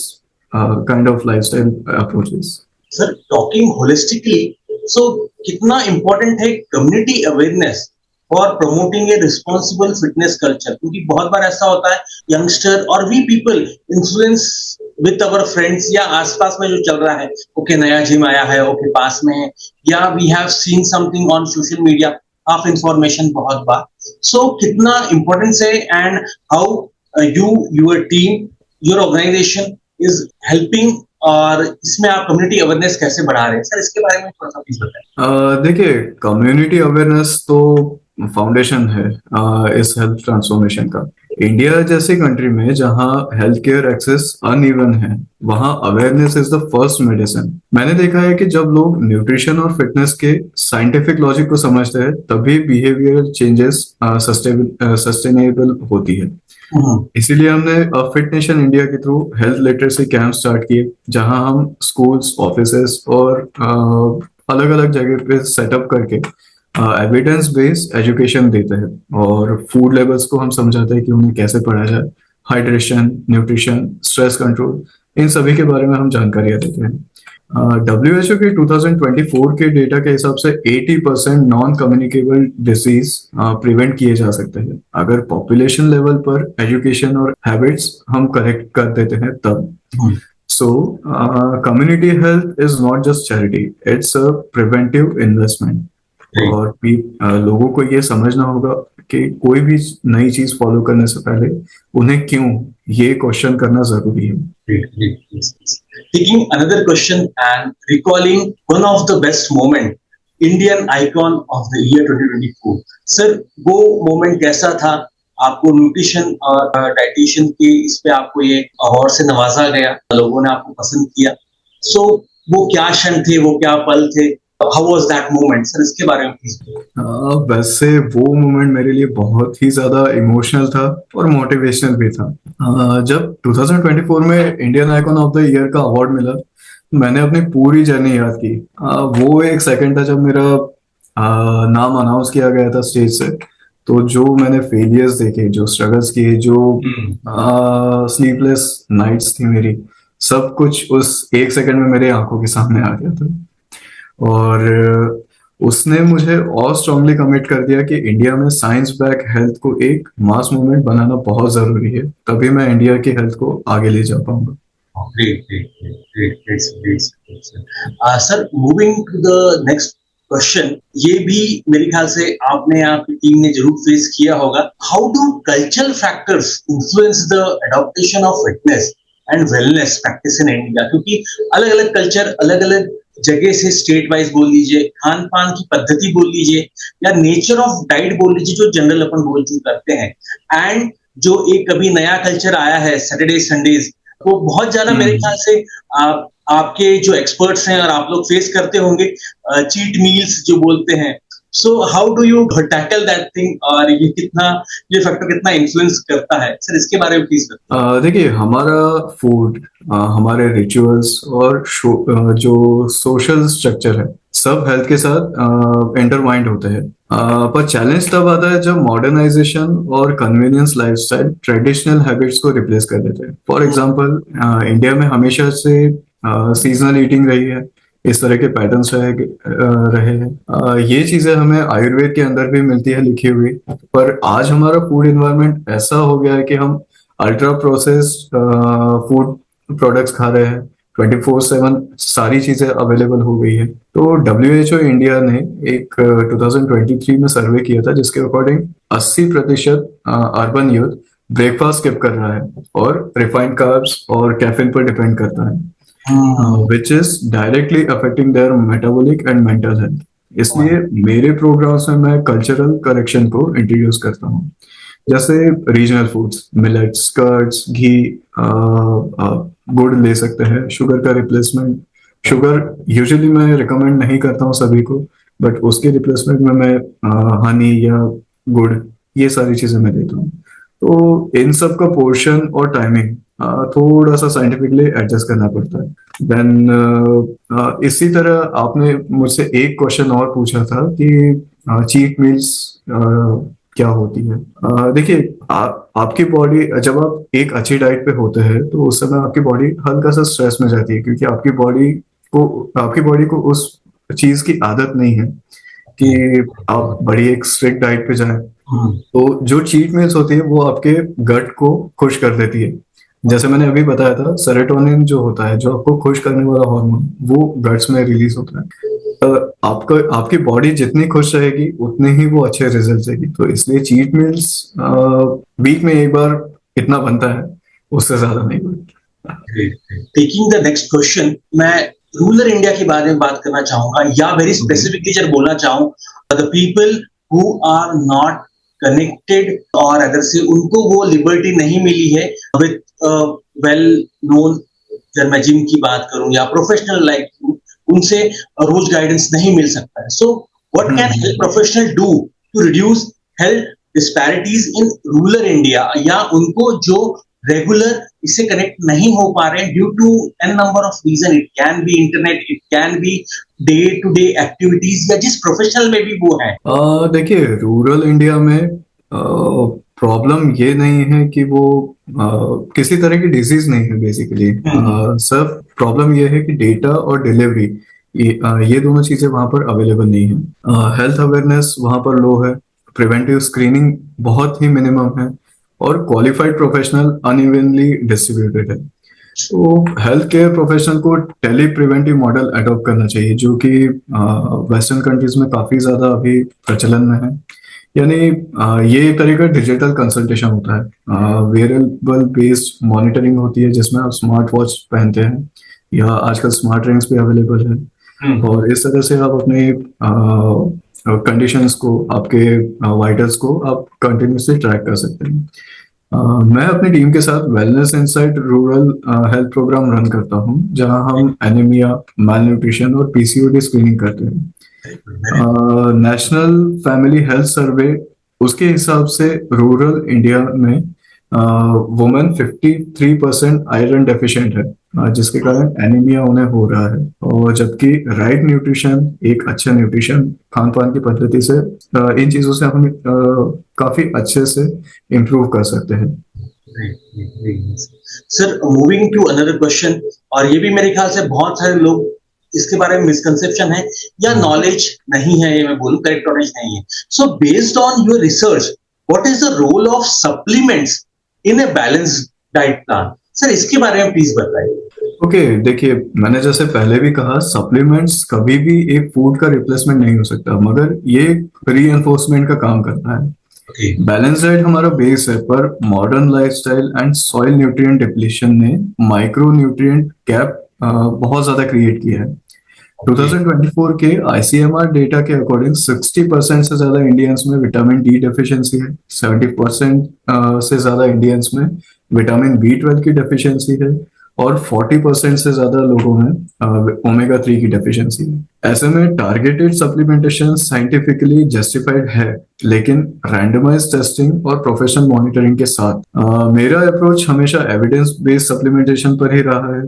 kind of lifestyle approaches. Sir talking holistically, so कितना इम्पोर्टेंट है community awareness for promoting a responsible fitness culture? क्योंकि बहुत बार ऐसा होता है यंगस्टर और we people influence with our friends या आसपास में जो चल रहा है, ओके नया जिम आया है, ओके पास में है, या we have seen something on social media, half information बहुत बार। सो कितना इम्पोर्टेंस है and how you your team your organisation is helping, और इसमें आप कम्युनिटी अवेयरनेस कैसे बढ़ा रहे हैं सर, इसके बारे में थोड़ा सा प्लीज बताएं। देखिए, कम्युनिटी अवेयरनेस तो फाउंडेशन है इस हेल्थ ट्रांसफॉर्मेशन का। इंडिया जैसी कंट्री में जहां हेल्थ केयर एक्सेस अनइवन है, वहां awareness is the first medicine. मैंने देखा है कि जब लोग न्यूट्रिशन और फिटनेस के साइंटिफिक लॉजिक को समझते हैं, तभी बिहेवियरल चेंजेस सस्टेनेबल होती है। इसीलिए हमने फिट नेशन इंडिया के through health literacy camp start किए, जहां हम स्कूल्स, ऑफिसेस और अलग अलग जगह पे सेटअप करके एविडेंस बेस्ड एजुकेशन देते हैं, और फूड लेवल्स को हम समझाते हैं कि उन्हें कैसे पढ़ा जाए। हाइड्रेशन, न्यूट्रिशन, स्ट्रेस कंट्रोल, इन सभी के बारे में हम जानकारियां देते हैं। WHO के 2024 के डेटा के हिसाब से 80% नॉन कम्युनिकेबल डिजीज प्रिवेंट किए जा सकते हैं, अगर पॉपुलेशन लेवल पर एजुकेशन और हैबिट्स हम करेक्ट कर देते हैं तब। सो community health is not just charity, it's a preventive investment. और लोगों को ये समझना होगा कि कोई भी नई चीज फॉलो करने से पहले उन्हें क्यों, ये क्वेश्चन करना जरूरी है। Taking another question and recalling one of the best moment, Indian icon of the year 2024. Sir वो मोमेंट कैसा था? आपको न्यूट्रिशन और डाइटिशियन के इस पे आपको ये अवार्ड से नवाजा गया, लोगों ने आपको पसंद किया। सो वो क्या क्षण थे, वो क्या पल थे? How was that moment? Sir इसके बारे में प्लीज। वैसे वो मोमेंट मेरे लिए बहुत ही ज्यादा इमोशनल था और मोटिवेशनल भी था। जब 2024 में Indian icon of the year का अवार्ड मिला, मैंने अपनी पूरी जर्नी याद की। वो एक सेकंड था जब मेरा नाम अनाउंस किया गया था स्टेज से। तो जो मैंने फेलियर्स देखे, जो स्ट्रगल्स किए, जो स्लीपलेस नाइट्स थी मेरी, सब कुछ उस एक सेकंड में मेरे आंखों के सामने आ गया था। और उसने मुझे और स्ट्रांगली कमिट कर दिया कि इंडिया में साइंस बैक हेल्थ को एक मास मूवमेंट बनाना बहुत जरूरी है, तभी मैं इंडिया की हेल्थ को आगे ले जा पाऊंगा। Sir moving to the next question, ये भी मेरे ख्याल से आपने, आपकी टीम ने जरूर फेस किया होगा। How do cultural factors influence the adaptation of fitness and wellness practice in India? क्योंकि अलग अलग कल्चर, अलग अलग जगह से, स्टेट वाइज बोल लीजिए, खान पान की पद्धति बोल लीजिए, या नेचर ऑफ डाइट बोल लीजिए, जो जनरल अपन बोल करते हैं, एंड जो एक कभी नया कल्चर आया है सैटरडे संडेज, वो बहुत ज्यादा मेरे ख्याल से आपके जो एक्सपर्ट्स हैं और आप लोग फेस करते होंगे, चीट मील्स जो बोलते हैं। So how do you tackle that thing, और ये ये फैक्टर कितना इन्फ्लुएंस करता है सर, इसके बारे में प्लीज बताइए। देखिए, हमारा फूड, हमारे रिचुअल्स और जो सोशल स्ट्रक्चर है, सब हेल्थ के साथ इंटरवाइंड होते हैं। पर चैलेंज तब आता है जब मॉडर्नाइजेशन और कन्वीनियंस लाइफस्टाइल ट्रेडिशनल हैबिट्स को रिप्लेस कर देते हैं। फॉर एग्जांपल, इंडिया में हमेशा से सीजनल ईटिंग रही है, इस तरह के पैटर्न्स रहे हैं। ये चीजें हमें आयुर्वेद के अंदर भी मिलती है लिखी हुई। पर आज हमारा फूड एनवायरनमेंट ऐसा हो गया है कि हम अल्ट्रा प्रोसेस्ड फूड प्रोडक्ट्स खा रहे हैं। 24/7 सारी चीजें अवेलेबल हो गई है। तो WHO इंडिया ने एक 2023 में सर्वे किया था, जिसके according 80% urban youth breakfast skip कर रहा है और रिफाइंड कार्ब्स और कैफीन पर डिपेंड करता है, which is directly affecting their metabolic and mental health। इसलिए मेरे प्रोग्राम्स में मैं कल्चरल करेक्शन को इंट्रोड्यूस करता हूँ, जैसे रीजनल फूड्स, मिलेट्स, कर्ड्स, घी, गुड़ ले सकते हैं, शुगर का रिप्लेसमेंट। शुगर यूजुअली मैं रिकमेंड नहीं करता हूँ सभी को, बट उसके रिप्लेसमेंट में मैं हनी या गुड़, ये सारी चीजें मैं देता हूँ। तो इन सब का पोर्शन और टाइमिंग थोड़ा सा साइंटिफिकली एडजस्ट करना पड़ता है। देन इसी तरह आपने मुझसे एक क्वेश्चन और पूछा था कि चीट मील्स क्या होती है। देखिए, आपकी बॉडी जब आप एक अच्छी डाइट पे होते हैं तो उस समय आपकी बॉडी हल्का सा स्ट्रेस में जाती है, क्योंकि आपकी बॉडी को उस चीज की आदत नहीं है कि आप बड़ी एक स्ट्रिक्ट डाइट पे जाएं। तो जो चीट मील्स होती है वो आपके गट को खुश कर देती है। जैसे मैंने अभी बताया था, सेरोटोनिन जो होता है, जो आपको खुश करने वाला हार्मोन, वो गट्स में रिलीज होता है। आपकी बॉडी जितनी खुश रहेगी उतने ही वो अच्छे रिजल्ट देगी। तो इसलिए चीट मील्स वीक में एक बार इतना बनता है, उससे ज्यादा नहीं बनता। टेकिंग द नेक्स्ट क्वेश्चन, मैं रूरल इंडिया के बारे में बात करना चाहूंगा, या वेरी स्पेसिफिकली जब बोलना चाहूँ, the people who are not connected, और अगर से उनको वो लिबर्टी नहीं मिली है विद वेल नोन, अगर मैं जिम की बात करूं या प्रोफेशनल लाइफ, उनसे रोज गाइडेंस नहीं मिल सकता है। So what can health professional do to reduce health disparities in rural India, या उनको जो रेगुलर इससे कनेक्ट नहीं हो पा रहे हैं due to an number of reason, it can be internet, it can be day to day activities, या जिस प्रोफेशनल में भी वो है। देखिए, रूरल इंडिया में प्रॉब्लम ये नहीं है कि वो किसी तरह की डिजीज नहीं है बेसिकली। सब प्रॉब्लम ये है कि डेटा और डिलीवरी, ये दोनों चीजें वहां पर अवेलेबल नहीं है। हेल्थ अवेयरनेस वहां पर लो है, प्रिवेंटिव स्क्रीनिंग बहुत ही मिनिमम है, और क्वालिफाइड प्रोफेशनल अनइवनली डिस्ट्रीब्यूटेड है। तो हेल्थ केयर प्रोफेशनल को टेली प्रिवेंटिव मॉडल अडॉप्ट करना चाहिए, जो कि वेस्टर्न कंट्रीज में काफी ज्यादा अभी प्रचलन में है। यानी ये एक तरीका डिजिटल कंसल्टेशन होता है, वेयरेबल बेस्ड मॉनिटरिंग होती है, जिसमें आप स्मार्ट वॉच पहनते हैं या आजकल स्मार्ट रिंग्स भी अवेलेबल है, और इस तरह से आप अपने कंडीशंस को, आपके वाइटल्स को आप कंटिन्यूसली ट्रैक कर सकते हैं। मैं अपनी टीम के साथ wellness insight rural health program run करता हूं, जहां हम एनीमिया, मालन्यूट्रिशन और PCOD स्क्रीनिंग करते हैं। नेशनल फैमिली हेल्थ सर्वे, उसके हिसाब से रूरल इंडिया में वुमेन 53% आयरन डेफिशिएंट है, जिसके कारण एनीमिया उन्हें हो रहा है। और जबकि राइट न्यूट्रिशन, एक अच्छा न्यूट्रिशन खान पान की पद्धति से, इन चीजों से हम काफी अच्छे से इम्प्रूव कर सकते हैं। Sir, moving to another question, और ये भी मेरे ख्याल से बहुत सारे लोग इसके बारे में मिसकंसेप्शन है या नॉलेज नहीं है, ये मैं बोलूं, करेक्ट नॉलेज नहीं है। So based on your research, what is the role of supplements in a balanced diet plan? Sir, इसके बारे में प्लीज बताइए। ओके, देखिए, मैंने जैसे पहले भी कहा, सप्लीमेंट्स कभी भी एक फूड का रिप्लेसमेंट नहीं हो सकता, मगर ये रीइंफोर्समेंट का काम करता है। बैलेंस डाइट हमारा बेस है, पर modern lifestyle and soil nutrient depletion ने माइक्रो न्यूट्रिएंट गैप बहुत ज्यादा क्रिएट किया है। 2024 के ICMR डेटा के अकॉर्डिंग 60% से ज्यादा इंडियंस में विटामिन D डेफिशिएंसी है, 70% से ज्यादा इंडियंस में विटामिन B12 की डेफिशिएंसी है, और 40% से ज्यादा लोगों में ओमेगा 3 की डेफिशिएंसी है। ऐसे में टारगेटेड सप्लीमेंटेशन साइंटिफिकली जस्टिफाइड है, लेकिन रैंडमाइज टेस्टिंग और प्रोफेशनल मॉनिटरिंग के साथ मेरा अप्रोच हमेशा एविडेंस बेस्ड सप्लीमेंटेशन पर ही रहा है।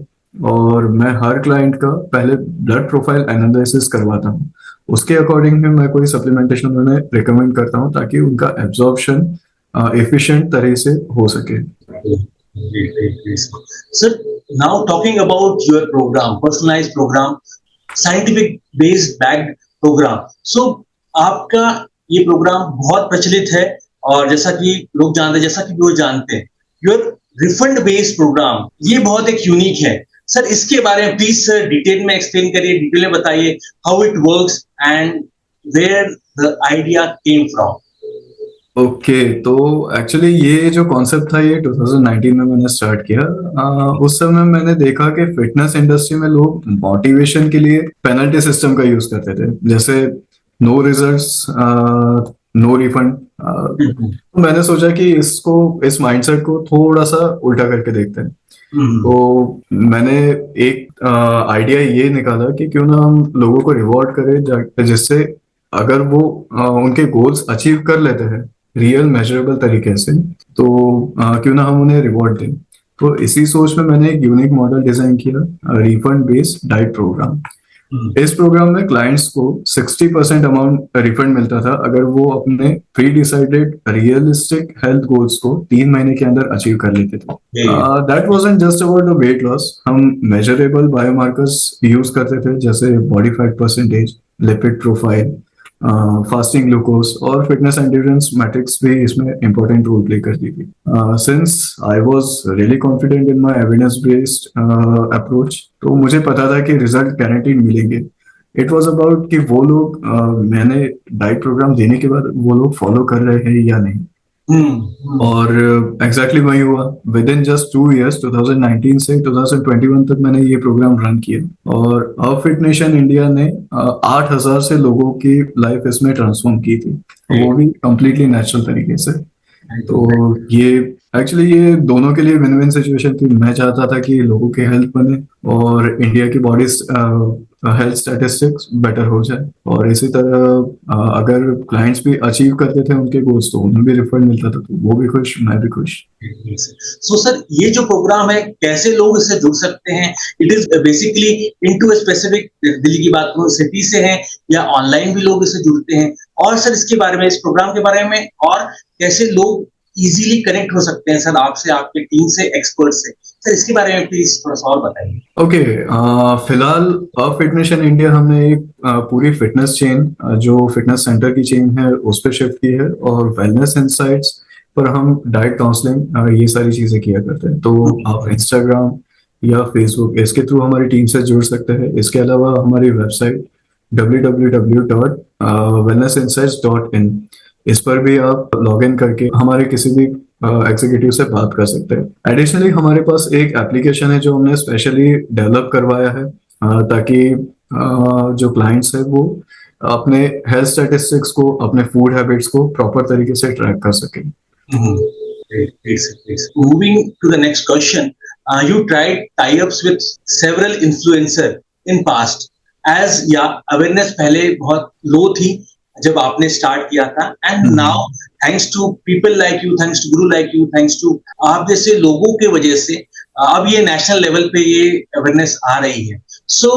और मैं हर क्लाइंट का पहले ब्लड प्रोफाइल एनालिसिस करवाता हूँ। उसके अकॉर्डिंग ही मैं कोई सप्लीमेंटेशन उन्हें रिकमेंड करता हूँ ताकि उनका एब्जॉर्प्शन एफिशिएंट तरह से हो सके। Great, great, great. Sir, now talking about your program, personalized program, scientific based backed program. So, आपका ये प्रोग्राम बहुत प्रचलित है और जैसा कि लोग जानते हैं, जैसा कि वो जानते हैं, योर रिफंड बेस्ड प्रोग्राम ये बहुत एक यूनिक है। सर इसके बारे में प्लीज सर डिटेल में एक्सप्लेन करिए, डिटेल में बताइए how it works and where the idea came from. Okay, तो एक्चुअली ये जो कॉन्सेप्ट था ये 2019 में मैंने स्टार्ट किया। उस समय मैंने देखा कि फिटनेस इंडस्ट्री में लोग मोटिवेशन के लिए पेनल्टी सिस्टम का यूज करते थे, जैसे नो रिजल्ट्स नो रिफंड। तो मैंने सोचा कि इस माइंडसेट को थोड़ा सा उल्टा करके देखते हैं। तो मैंने एक आइडिया ये निकाला कि क्यों ना हम लोगों को रिवॉर्ड करें, जिससे अगर वो उनके गोल्स अचीव कर लेते हैं रियल मेजरेबल तरीके से, तो क्यों ना हम उन्हें रिवॉर्ड दें। तो इसी सोच में मैंने एक यूनिक मॉडल डिजाइन किया, रिफंड बेस्ड डाइट प्रोग्राम। इस प्रोग्राम में क्लाइंट्स को 60% अमाउंट रिफंड मिलता था अगर वो अपने pre decided realistic health goals को 3 महीने के अंदर अचीव कर लेते थे। That wasn't just about the weight loss. हम मेजरेबल बायोमार्कर्स यूज करते थे, जैसे body fat percentage, lipid profile, fasting glucose और फिटनेस एंड्योरेंस मैट्रिक्स भी इसमें इंपॉर्टेंट रोल प्ले करती थी। Since I was really confident in my evidence based approach, तो मुझे पता था कि रिजल्ट गारंटीड मिलेंगे। इट वाज अबाउट कि वो लोग मैंने डाइट प्रोग्राम देने के बाद वो लोग फॉलो कर रहे हैं या नहीं। और एग्जैक्टली वही हुआ। विद इन जस्ट 2 years, 2019 से 2021 तक मैंने ये प्रोग्राम रन किया और अब फिट नेशन इंडिया ने 8,000 से लोगों की लाइफ इसमें ट्रांसफॉर्म की थी, वो भी कंप्लीटली नेचुरल तरीके से। तो ये एक्चुअली ये दोनों के लिए विन विन सिचुएशन थी। मैं चाहता था कि लोगों की हेल्थ बने और इंडिया की बॉडी हेल्थ स्टैटिस्टिक्स बेटर हो जाए, और इसी तरह अगर क्लाइंट्स भी अचीव करते थे उनके गोल्स तो उन्हें भी रिफंड मिलता था, तो वो भी खुश, मैं भी खुश। सो सर ये जो प्रोग्राम है कैसे लोग इससे जुड़ सकते हैं? It is basically into specific, Delhi की बात करूं सिटी से है या ऑनलाइन भी लोग इससे जुड़ते हैं? और सर इसके बारे में, इस प्रोग्राम के बारे में और कैसे लोग इजीली कनेक्ट हो सकते हैं सर आपसे, आपके टीम से, एक्सपर्ट से? सर इसके बारे में प्लीज थोड़ा सा और बताइए। ओके, फिलहाल फिट नेशन इंडिया हमने एक पूरी फिटनेस चेन, जो फिटनेस सेंटर की चेन है उस पर शिफ्ट की है, और वेलनेस इनसाइट्स पर हम डाइट काउंसलिंग ये सारी चीजें किया करते हैं। तो आप इंस्टाग्राम या फेसबुक इसके थ्रू हमारी टीम से जुड़ सकते हैं। इसके अलावा हमारी वेबसाइट www.wellnessinsights.in, इस पर भी आप लॉग इन करके हमारे किसी भी एग्जीक्यूटिव से बात कर सकते हैं। एडिशनली हमारे पास एक एप्लीकेशन है जो हमने स्पेशली डेवलप करवाया है ताकि जो क्लाइंट्स है वो अपने हेल्थ स्टैटिस्टिक्स को, अपने फूड हैबिट्स को प्रॉपर तरीके से ट्रैक कर सके। Moving to the next question, you tried tie-ups with several influencer in past, as awareness पहले बहुत low थी जब आपने स्टार्ट किया था, and now thanks to people like you, thanks to guru like you, thanks to आप जैसे लोगों के वजह से अब ये नेशनल लेवल पे ये अवेयरनेस आ रही है। सो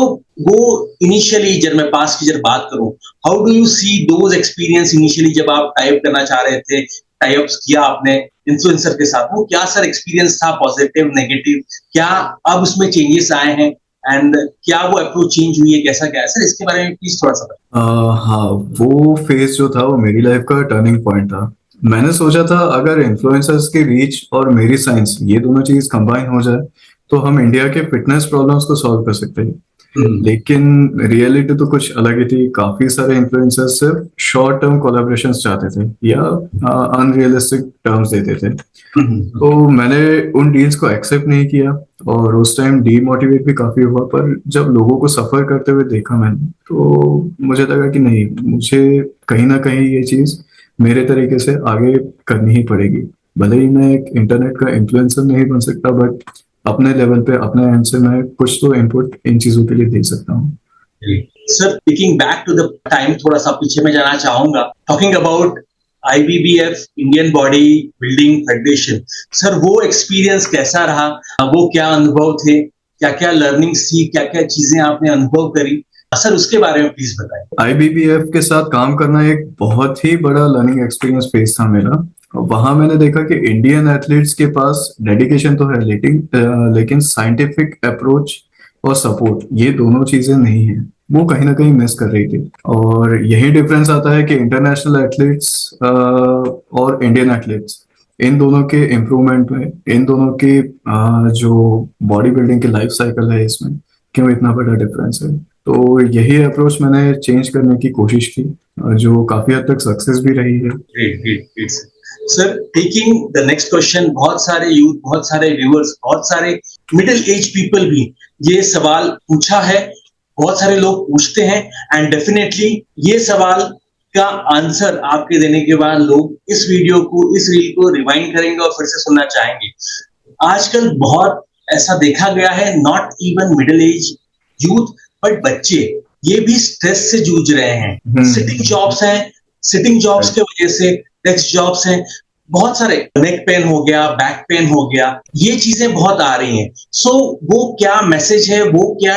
वो इनिशियली जब मैं पास की जब बात करूं, how do you see those experience initially जब आप टाइप करना चाह रहे थे, टाइप्स किया आपने इन्फ्लुएंसर के साथ, वो क्या सर एक्सपीरियंस था, पॉजिटिव नेगेटिव, क्या अब उसमें चेंजेस आए हैं एंड क्या वो अप्रोच चेंज हुई है, कैसा क्या है सर? इसके बारे में प्लीज थोड़ा सा हाँ, वो फेज जो था वो मेरी लाइफ का टर्निंग पॉइंट था। मैंने सोचा था अगर इन्फ्लुएंसर्स की रीच और मेरी साइंस ये दोनों चीज कंबाइन हो जाए तो हम इंडिया के फिटनेस प्रॉब्लम्स को सॉल्व कर सकते हैं। लेकिन रियलिटी तो कुछ अलग ही थी। काफी सारे इन्फ्लुएंसर्स सिर्फ शॉर्ट टर्म कोलैबोरेशंस चाहते थे या अनरियलिस्टिक टर्म्स देते थे। तो मैंने उन डील्स को एक्सेप्ट नहीं किया और उस टाइम डीमोटिवेट भी काफी हुआ। पर जब लोगों को सफर करते हुए देखा मैंने, तो मुझे लगा कि नहीं, मुझे कहीं ना कहीं ये चीज मेरे तरीके से आगे करनी ही पड़ेगी। भले ही मैं एक इंटरनेट का इन्फ्लुएंसर नहीं बन सकता, बट अपने लेवल पे, अपने एंड से मैं कुछ तो इनपुट इन चीजों के लिए दे सकता हूँ। Sir picking back to the time, थोड़ा सा पीछे में जाना चाहूंगा, talking about IBBF, Indian body building federation. Sir वो एक्सपीरियंस कैसा रहा, वो क्या अनुभव थे? क्या क्या लर्निंग सी, क्या क्या चीजें आपने अनुभव करी, सर उसके बारे में प्लीज बताएं। आईबीबीएफ के साथ काम करना एक बहुत ही बड़ा लर्निंग एक्सपीरियंस फेस था मेरा। वहां मैंने देखा कि इंडियन एथलीट्स के पास डेडिकेशन तो है, लेकिन साइंटिफिक अप्रोच और सपोर्ट, ये दोनों चीजें नहीं है। वो कहीं ना कहीं मिस कर रही थी। और यही डिफरेंस आता है कि इंटरनेशनल एथलीट्स और इंडियन एथलीट्स, इन दोनों के इम्प्रूवमेंट में, इन दोनों की जो बॉडी बिल्डिंग की लाइफ साइकिल है, इसमें क्यों इतना बड़ा डिफरेंस है। तो यही अप्रोच मैंने चेंज करने की कोशिश की, जो काफी हद तक सक्सेस भी रही है। Great great great sir, taking the next question, बहुत सारे यूथ, बहुत सारे व्यूअर्स, बहुत सारे मिडिल एज पीपल भी ये सवाल पूछा है, बहुत सारे लोग पूछते हैं, एंड डेफिनेटली ये सवाल का आंसर आपके देने के बाद लोग इस वीडियो को, इस रील को रिवाइंड करेंगे और फिर से सुनना चाहेंगे। आजकल बहुत ऐसा देखा गया है, not even middle age youth but बच्चे ये भी स्ट्रेस से जूझ रहे हैं। सिटिंग जॉब्स हैं, सिटिंग जॉब्स के वजह से, डेस्क जॉब्स हैं, बहुत सारे नेक पेन हो गया, बैक पेन हो गया, ये चीजें बहुत आ रही हैं। सो वो क्या मैसेज है, वो क्या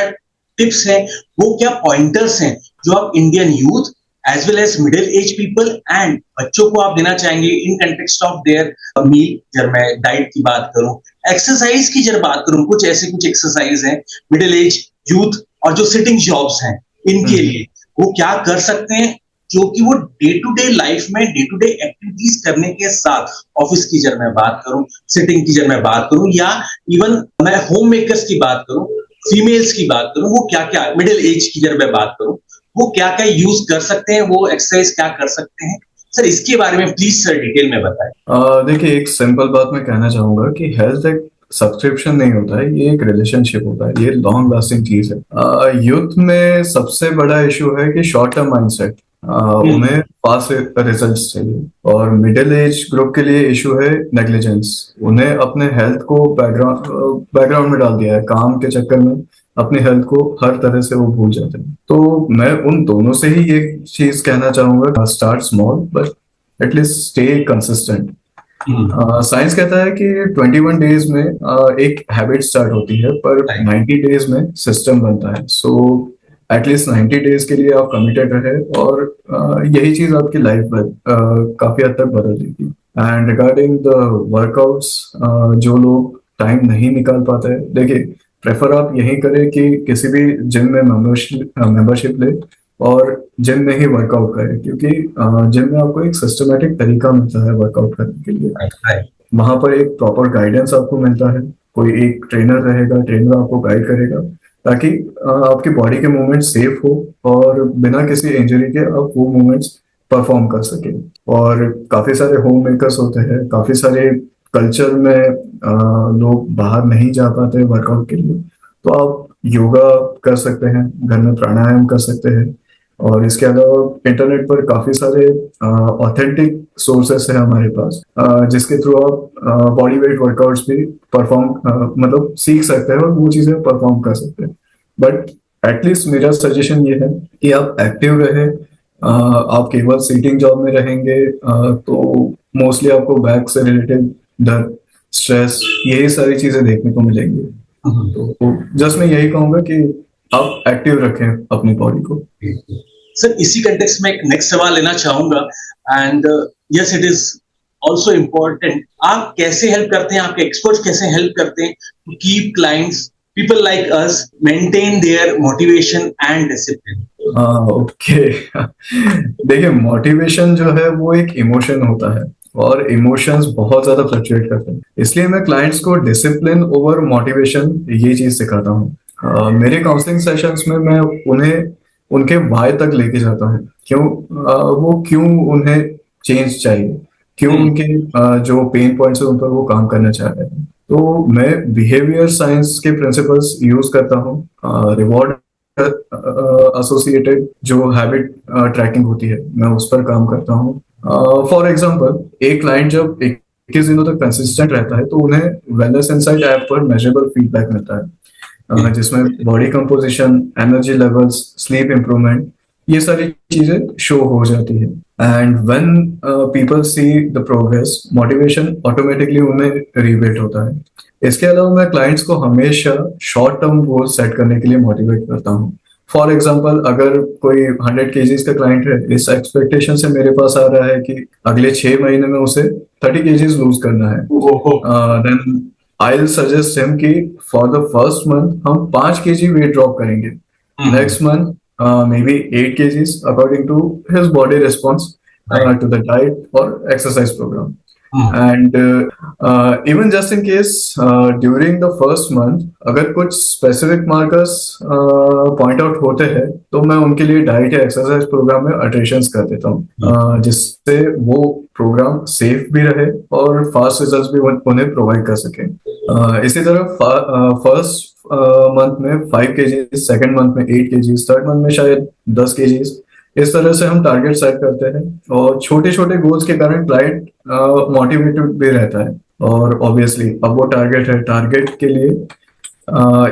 टिप्स है, वो क्या पॉइंटर्स हैं जो आप Indian youth as well as middle age people and बच्चों को आप देना चाहेंगे in context of their meal. जब मैं डाइट की बात करूं, एक्सरसाइज की जब बात करूं, कुछ एक्सरसाइज हैं मिडिल एज यूथ और जो सिटिंग जॉब्स हैं इनके लिए वो क्या कर सकते हैं, जो कि वो डे टू डे लाइफ में डे टू डे एक्टिविटीज करने के साथ, ऑफिस की जब मैं बात करूं, सिटिंग की जब मैं बात करूं, या इवन मैं होम मेकर्स की बात करूं, फीमेल्स की बात करूं, वो क्या क्या, मिडिल एज की जब मैं बात करूं, वो क्या क्या यूज कर सकते हैं, वो एक्सरसाइज क्या कर सकते हैं, सर इसके बारे में प्लीज सर डिटेल में बताएं। देखिए, एक सिंपल बात मैं कहना चाहूंगा कि हेल्थ एक सब्सक्रिप्शन नहीं होता है, ये एक रिलेशनशिप होता है, ये लॉन्ग लास्टिंग चीज है। यूथ में सबसे बड़ा इशू है कि शॉर्ट टर्म माइंडसेट, उन्हें फास्ट रिजल्ट्स चाहिए। और मिडिल एज ग्रुप के लिए इशू है नेग्लिजेंस, उन्हें अपने हेल्थ को बैकग्राउंड में डाल दिया है, काम के चक्कर में अपनी हेल्थ को हर तरह से वो भूल जाते हैं। तो मैं उन दोनों से ही ये चीज कहना चाहूंगा, start small but at least stay consistent. Science कहता है कि 21 डेज में एक हैबिट स्टार्ट होती है, पर 90 डेज में सिस्टम बनता है। सो एटलीस्ट 90 डेज के लिए आप कमिटेड रहे, और यही चीज आपकी लाइफ काफी हद तक बदल देगी। एंड रिगार्डिंग द वर्कआउट्स, जो लोग टाइम नहीं निकाल पाते, देखिए, प्रेफर आप यही करें कि किसी भी जिम में मेंबरशिप ले और जिम में ही वर्कआउट करें, क्योंकि जिम में आपको एक सिस्टमेटिक तरीका मिलता है वर्कआउट करने के लिए। वहां पर एक प्रॉपर गाइडेंस आपको मिलता है, कोई एक ट्रेनर रहेगा, ट्रेनर आपको गाइड करेगा, ताकि आपकी बॉडी के मूवमेंट सेफ हो और बिना किसी इंजरी के आप वो मूवमेंट्स परफॉर्म कर सके। और काफी सारे होम मेकर्स होते हैं, काफी सारे कल्चर में लोग बाहर नहीं जा पाते वर्कआउट के लिए, तो आप योगा कर सकते हैं, घर में प्राणायाम कर सकते हैं। और इसके अलावा इंटरनेट पर काफी सारे ऑथेंटिक सोर्सेस हैं हमारे पास, जिसके थ्रू आप बॉडी वेट वर्कआउट्स भी परफॉर्म मतलब सीख सकते हैं और वो चीजें परफॉर्म कर सकते हैं। बट एटलीस्ट मेरा सजेशन ये है कि आप एक्टिव रहे। आप केवल सीटिंग जॉब में रहेंगे तो मोस्टली आपको बैक से रिलेटेड दर्द, स्ट्रेस, यही सारी चीजें देखने को मिलेंगी। तो जस्ट मैं यही कहूंगा कि आप एक्टिव रखें अपनी बॉडी को। सर इसी कंटेक्स्ट में एक नेक्स्ट सवाल लेना चाहूंगा, and yes it is also important, आप कैसे हेल्प करते हैं, आपके एक्सपर्ट्स कैसे हेल्प करते हैं to keep clients, people like us, maintain their motivation and discipline? Okay देखिए, मोटिवेशन जो है वो एक इमोशन होता है, और इमोशंस बहुत ज्यादा फ्लक्चुएट करते हैं। इसलिए मैं क्लाइंट्स को डिसिप्लिन ओवर मोटिवेशन ये चीज सिखाता हूँ। मेरे काउंसलिंग सेशंस में मैं उन्हें उनके वाई तक लेके जाता हूँ, वो क्यों उन्हें चेंज चाहिए, क्यों उनके जो पेन पॉइंट्स है उन पर वो काम करना चाह रहे हैं। तो मैं बिहेवियर साइंस के प्रिंसिपल्स यूज करता हूँ। रिवॉर्ड एसोसिएटेड जो हैबिट ट्रैकिंग होती है, मैं उस पर काम करता हूँ। फॉर एग्जाम्पल, एक क्लाइंट जब 21 दिनों तक कंसिस्टेंट रहता है तो उन्हें वेलनेस इनसाइट ऐप पर मेजरेबल फीडबैक मिलता है, जिसमें body composition, energy levels, sleep improvement, ये सारी चीजें शो हो जाती है। And when people see the progress, motivation automatically उन्हें रिबिल्ड होता है। इसके अलावा मैं क्लाइंट्स को हमेशा शॉर्ट टर्म गोल सेट करने के लिए मोटिवेट करता हूँ। फॉर एग्जाम्पल, अगर कोई 100 kgs का क्लाइंट है, इस एक्सपेक्टेशन से मेरे पास आ रहा है कि अगले 6 महीने में उसे 30 kgs लूज करना है, ओहो। Then I will suggest him कि फॉर द फर्स्ट मंथ हम 5 kg वेट ड्रॉप करेंगे, हम्म। next month maybe 8 kgs according to his body response right. to the diet or exercise program. Hmm. And even just in case during the first month अगर कुछ specific markers point out होते हैं, तो मैं उनके लिए डाइट या exercise programme में अल्टरेशंस कर देता हूँ, जिससे वो प्रोग्राम सेफ भी रहे और फास्ट रिजल्ट्स भी उन्हें प्रोवाइड कर सके। इसी तरह फर्स्ट मंथ में 5 kg, सेकेंड मंथ में 8 kg, थर्ड मंथ में शायद 10 kg। इस तरह से हम टारगेट सेट करते हैं और छोटे छोटे गोल्स के कारण क्लाइंट मोटिवेटेड भी रहता है। और ऑब्वियसली अब वो टारगेट है, टारगेट के लिए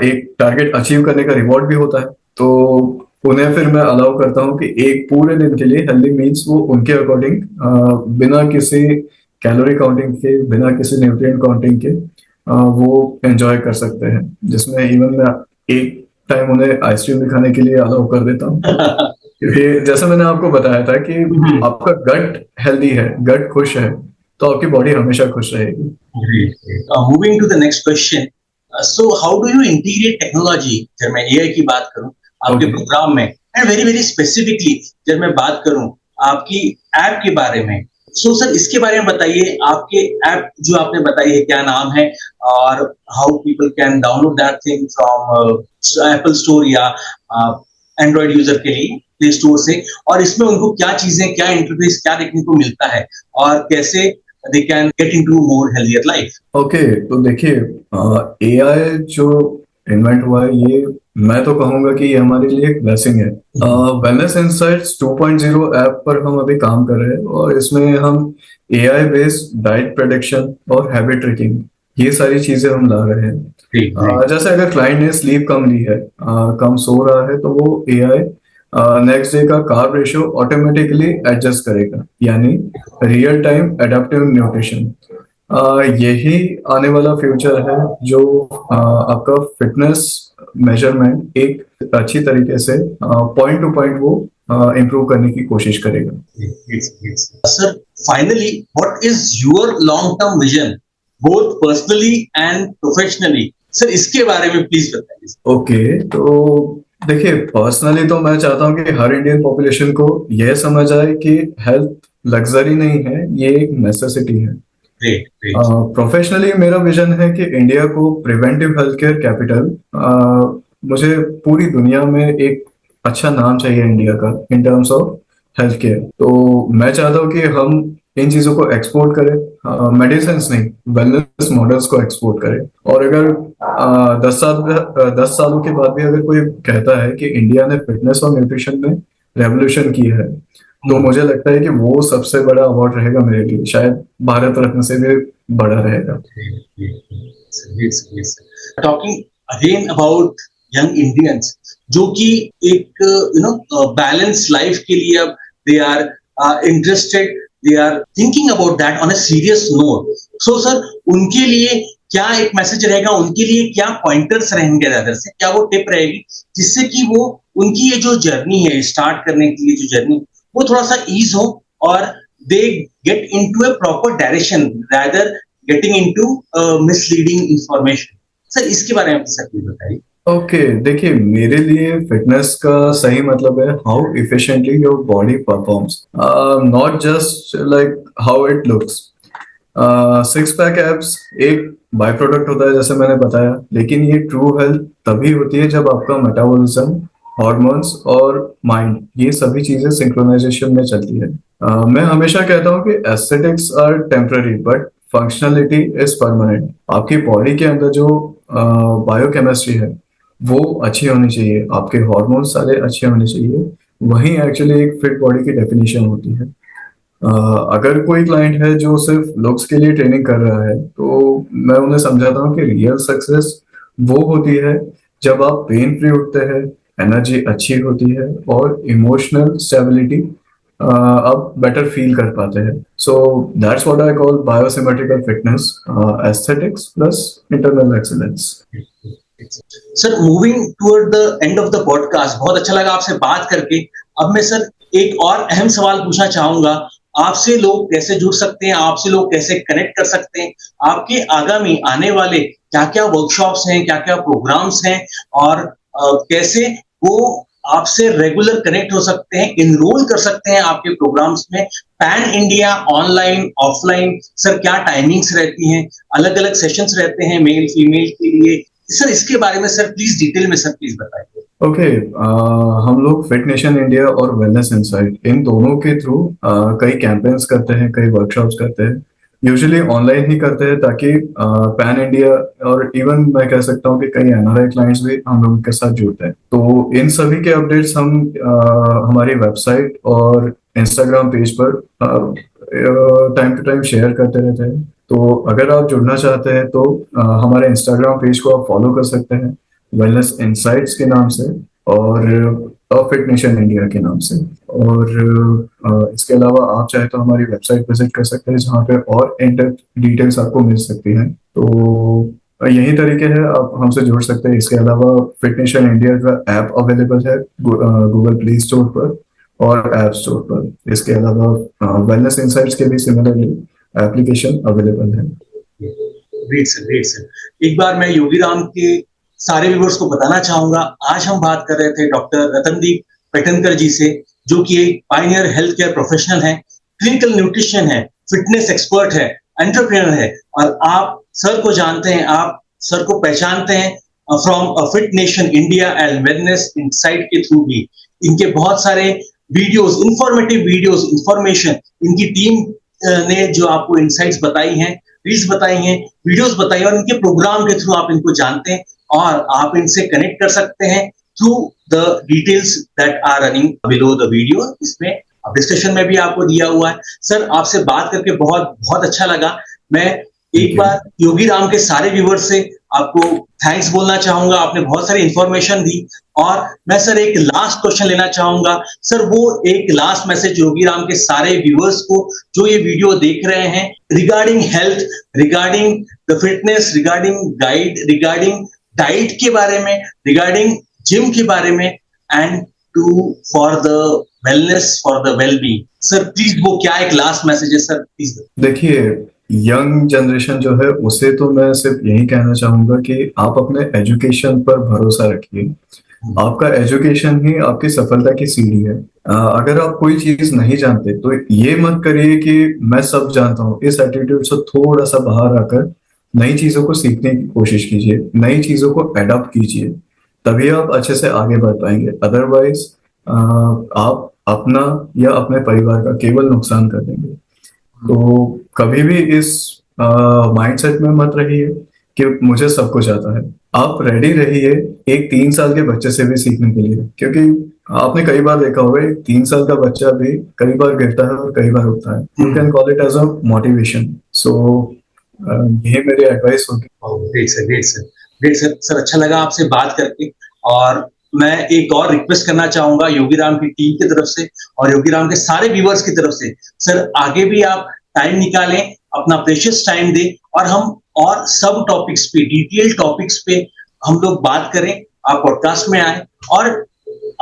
एक टारगेट अचीव करने का रिवॉर्ड भी होता है, तो उन्हें फिर मैं अलाउ करता हूँ कि एक पूरे दिन के लिए हेल्दी मील्स वो उनके अकॉर्डिंग बिना किसी कैलोरी काउंटिंग के, बिना किसी न्यूट्रिएंट काउंटिंग के वो एंजॉय कर सकते हैं, जिसमें इवन मैं एक टाइम उन्हें आइसक्रीम भी खाने के लिए अलाउ कर देता हूँ। क्योंकि जैसा मैंने आपको बताया था कि आपका गट हेल्दी है, गट खुश है, तो आपकी बॉडी हमेशा खुश रहेगी। Great, great. Moving to the next question. So, how do you integrate technology? जब मैं AI की बात करूं आपके Okay. प्रोग्राम में, and very very specifically जब मैं बात करूं आपकी ऐप के बारे में, सो सर इसके बारे में बताइए। आपके ऐप जो आपने बताई है क्या नाम है, और how people can download that thing from Apple store या एंड्रॉइड यूजर के लिए प्ले स्टोर से, और इसमें उनको क्या चीजें, क्या इंटरफेस, क्या देखने को मिलता है, और कैसे they can get into more healthier life. Okay, तो देखिए, एआई जो इन्वेंट हुआ है, ये मैं तो कहूंगा कि ये हमारे लिए एक ब्लेसिंग है। वेलनेस इंसाइट्स 2.0 ऐप पर हम अभी काम कर रहे हैं और इसमें हम एआई बेस्ड डाइट प्रेडिक्शन और हैबिट ट्रैकिंग, ये सारी चीजें हम ला रहे हैं। जैसे अगर क्लाइंट ने स्लीप कम ली है, कम सो रहा है, तो वो एआई नेक्स्ट डे का कार्ब रेशियो ऑटोमेटिकली एडजस्ट करेगा, यानी रियल टाइम एडेप्टिव न्यूट्रिशन। यही आने वाला फ्यूचर है जो आपका फिटनेस मेजरमेंट एक अच्छी तरीके से पॉइंट टू पॉइंट वो इम्प्रूव करने की कोशिश करेगा। Sir, finally, what is your long-term vision, both personally and professionally? Sir इसके बारे में प्लीज बताइए। ओके, तो देखिए, पर्सनली तो मैं चाहता हूँ कि हर इंडियन पॉपुलेशन को यह समझ आए कि हेल्थ लग्जरी नहीं है, ये एक नेसेसिटी है। प्रोफेशनली मेरा विजन है कि इंडिया को प्रिवेंटिव हेल्थ केयर कैपिटल, मुझे पूरी दुनिया में एक अच्छा नाम चाहिए इंडिया का in terms of health care. तो मैं चाहता हूँ कि हम इन चीजों को एक्सपोर्ट करें, मेडिसिन नहीं, वेलनेस मॉडल्स को एक्सपोर्ट करें। और अगर 10 सालों के बाद भी अगर कोई कहता है कि इंडिया ने फिटनेस और न्यूट्रिशन में रेवोल्यूशन की है, तो मुझे लगता है कि वो सबसे बड़ा अवार्ड रहेगा मेरे लिए, शायद भारत रत्न से भी बड़ा रहेगा। Talking again about young Indians जो कि एक बैलेंस लाइफ के लिए अब they are interested, they are thinking about that on a serious note. So sir उनके लिए क्या एक मैसेज रहेगा, उनके लिए क्या पॉइंटर्स रहेंगे, ज्यादा से क्या वो टिप रहेगी जिससे कि वो उनकी ये जो जर्नी है स्टार्ट करने के लिए जो जर्नी वो थोड़ा सा ईज हो और they get into a proper direction rather getting into misleading information. Sir इसके बारे में सर प्लीज बताइए। ओके, देखिए, मेरे लिए फिटनेस का सही मतलब है how efficiently your body performs, not just like how it looks. 6 pack abs एक बाय प्रोडक्ट होता है जैसे मैंने बताया, लेकिन ये ट्रू हेल्थ तभी होती है जब आपका मेटाबॉलिज्म, हॉर्मोन्स और माइंड, ये सभी चीजें सिंक्रोनाइजेशन में चलती है। मैं हमेशा कहता हूँ कि aesthetics are temporary but functionality is permanent. आपकी बॉडी के अंदर जो बायोकेमिस्ट्री है वो अच्छी होनी चाहिए, आपके हार्मोन्स सारे अच्छे होने चाहिए, वही एक्चुअली एक फिट बॉडी की डेफिनेशन होती है। अगर कोई क्लाइंट है जो सिर्फ लुक्स के लिए ट्रेनिंग कर रहा है, तो मैं उन्हें समझाता हूँ कि रियल सक्सेस वो होती है जब आप पेन फ्री उठते हैं, एनर्जी अच्छी होती है और इमोशनल स्टेबिलिटी अब बेटर फील कर पाते हैं. So that's what I call biosymmetrical fitness, aesthetics plus internal excellence. Sir moving toward the end of the podcast, बहुत अच्छा लगा आपसे बात करके. अब मैं सर एक और अहम सवाल पूछना चाहूंगा. आपसे लोग कैसे जुड़ सकते हैं, आपसे लोग कैसे कनेक्ट कर सकते हैं, आपके आगामी आने वाले क्या क्या वर्कशॉप्स हैं, क्या क्या प्रोग्राम्स हैं, और कैसे वो आपसे रेगुलर कनेक्ट हो सकते हैं, इनरोल कर सकते हैं आपके प्रोग्राम्स में, pan India, online offline. Sir क्या टाइमिंग्स रहती हैं, अलग अलग सेशंस रहते हैं मेल फीमेल के लिए? सर इसके बारे में सर प्लीज डिटेल में सर प्लीज बताइए. ओके, हम लोग फिट नेशन इंडिया और वेलनेस इनसाइट इन दोनों के थ्रू कई कैंपेन्स करते हैं, कई वर्कशॉप्स करते हैं. यूजुअली ऑनलाइन ही करते हैं ताकि पैन इंडिया और इवन मैं कह सकता हूँ कि कई एनआरआई क्लाइंट्स भी हम लोगों के साथ जुड़ते हैं. तो इन सभी के अपडेट्स हम हमारी वेबसाइट और इंस्टाग्राम पेज पर टाइम टू टाइम शेयर करते रहते हैं. तो अगर आप जुड़ना चाहते हैं तो हमारे इंस्टाग्राम पेज को आप फॉलो कर सकते हैं वेलनेस इनसाइट्स के नाम से, और फिट नेशन इंडिया के नाम से. और इसके अलावा आप चाहे तो हमारी वेबसाइट विजिट कर सकते हैं जहाँ पे और इन डेप्थ डिटेल्स आपको मिल सकती हैं. तो यही तरीके हैं, आप हमसे जुड़ सकते हैं. इसके अलावा फिट नेशन इंडिया का ऐप अवेलेबल है गूगल प्ले स्टोर पर और ऐप स्टोर पर. इसके अलावा वेलनेस इनसाइट्स के भी सिमिलरली एप्लीकेशन अवेलेबल है. Great sir, great sir. एक बार मैं योगीराम के सारे व्यूअर्स को बताना चाहूंगा, आज हम बात कर रहे थे डॉक्टर रतनदीप पैठनकर जी से, जो कि एक पायनियर हेल्थ केयर प्रोफेशनल है, क्लिनिकल न्यूट्रिशन है, फिटनेस एक्सपर्ट है, एंटरप्रेन्योर है. और आप सर को जानते हैं, आप सर को पहचानते हैं from fit nation India and wellness insight के थ्रू भी. इनके बहुत सारे वीडियोस, इंफॉर्मेटिव वीडियोस, इंफॉर्मेशन इनकी टीम ने जो आपको इनसाइट्स बताई हैं, रील्स बताई हैं, वीडियोस बताई हैं, और इनके प्रोग्राम के थ्रू आप इनको जानते हैं और आप इनसे कनेक्ट कर सकते हैं through the details that are running below the video. इसमें डिस्कशन में भी आपको दिया हुआ है. सर आपसे बात करके बहुत बहुत अच्छा लगा. मैं एक बार योगीराम के सारे व्यूअर्स से आपको थैंक्स बोलना चाहूंगा. आपने बहुत सारी इंफॉर्मेशन दी. और मैं सर एक लास्ट क्वेश्चन लेना चाहूंगा. सर वो एक लास्ट मैसेज योगीराम के सारे व्यूअर्स को जो ये वीडियो देख रहे हैं, regarding health, regarding the fitness, regarding guide, regarding diet के बारे में, रिगार्डिंग जिम के बारे में, and to for the wellness, for the wellbeing. Sir please वो क्या एक लास्ट मैसेज है सर, प्लीज. देखिए, यंग जनरेशन जो है उसे तो मैं सिर्फ यही कहना चाहूंगा कि आप अपने एजुकेशन पर भरोसा रखिए. आपका एजुकेशन ही आपकी सफलता की सीढ़ी है. अगर आप कोई चीज नहीं जानते तो ये मत करिए कि मैं सब जानता हूँ. इस एटीट्यूड से थोड़ा सा बाहर आकर नई चीजों को सीखने की कोशिश कीजिए, नई चीजों को एडॉप्ट कीजिए, तभी आप अच्छे से आगे बढ़ पाएंगे. अदरवाइज आप अपना या अपने परिवार का केवल नुकसान कर देंगे. तो कभी भी इस माइंडसेट में मत रहिए कि मुझे सब कुछ आता है. आप रेडी रहिए एक 3 साल के बच्चे से भी सीखने के लिए, क्योंकि आपने कई बार देखा होगा एक 3 साल का बच्चा भी कई बार गिरता है और कई बार उठता है. You can call it as a motivation. So ये मेरी एडवाइस होगी. Great sir, great sir, great sir. Sir अच्छा लगा आपसे बात करके. और मैं एक और रिक्वेस्ट करना चाहूंगा योगीराम की टीम की तरफ से और योगीराम के सारे व्यूअर्स की तरफ से, सर आगे भी आप टाइम निकालें, अपना प्रेशियस टाइम दें, और हम और सब टॉपिक्स पे, डिटेल टॉपिक्स पे हम लोग बात करें. आप पॉडकास्ट में आए और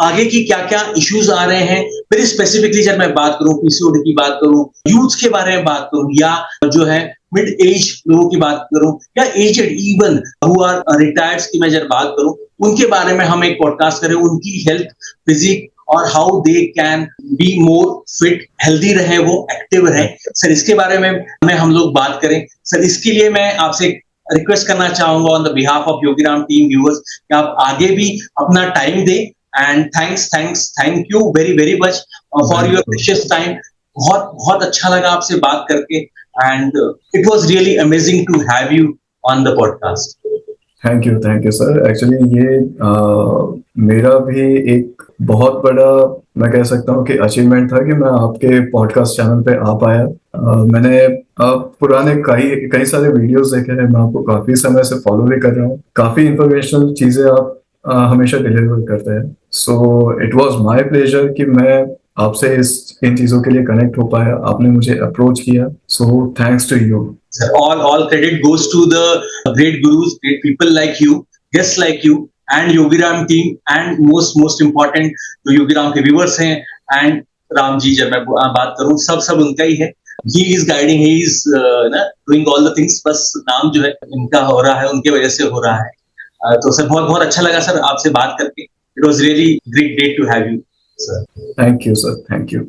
आगे की क्या क्या इश्यूज आ रहे हैं, वेरी स्पेसिफिकली जब मैं बात करूं, पीसीओडी की बात करूं, यूथ के बारे में बात करूं, या जो है मिड एज लोगों की बात करूं, या aged even who are retired की मैं जब बात करूं, उनके बारे में हम एक पॉडकास्ट करें, उनकी हेल्थ, फिजिक और how they can be more fit, healthy रहे, वो एक्टिव रहे. सर इसके बारे में हम लोग बात करें. सर इसके लिए मैं आपसे रिक्वेस्ट करना चाहूंगा on the behalf of Yogiram team viewers कि आप आगे भी अपना टाइम दें. And thank you very very much for your precious time. बहुत बहुत अच्छा लगा आपसे बात करके, and it was really amazing to have you on the podcast. Thank you sir. Actually ये मेरा भी एक बहुत बड़ा, मैं कह सकता हूँ कि अचीवमेंट था कि मैं आपके पॉडकास्ट चैनल पे आ पाया. मैंने पुराने कई सारे वीडियोस देखे हैं. मैं आपको काफी समय से फॉलो भी कर रहा हूँ. काफी इंफॉर्मेशनल चीजें आप हमेशा डिलीवर करते हैं. So it was my pleasure कि मैं आपसे इन चीजों के लिए कनेक्ट हो पाया, आपने मुझे अप्रोच किया, so thanks to you. Sir, all credit goes to the great gurus, great people like you, guests like you, and Yogiram team, and most important जो योगीराम के viewers हैं, and राम जी जब मैं बात करूं सब उनका ही है। He is guiding, he is doing all the things, बस नाम जो है इनका हो रहा है, उनके वजह से हो रहा है। तो सर बहुत अच्छा लगा सर आपसे बात करके। It was really great day to have you, sir. Thank you sir, thank you.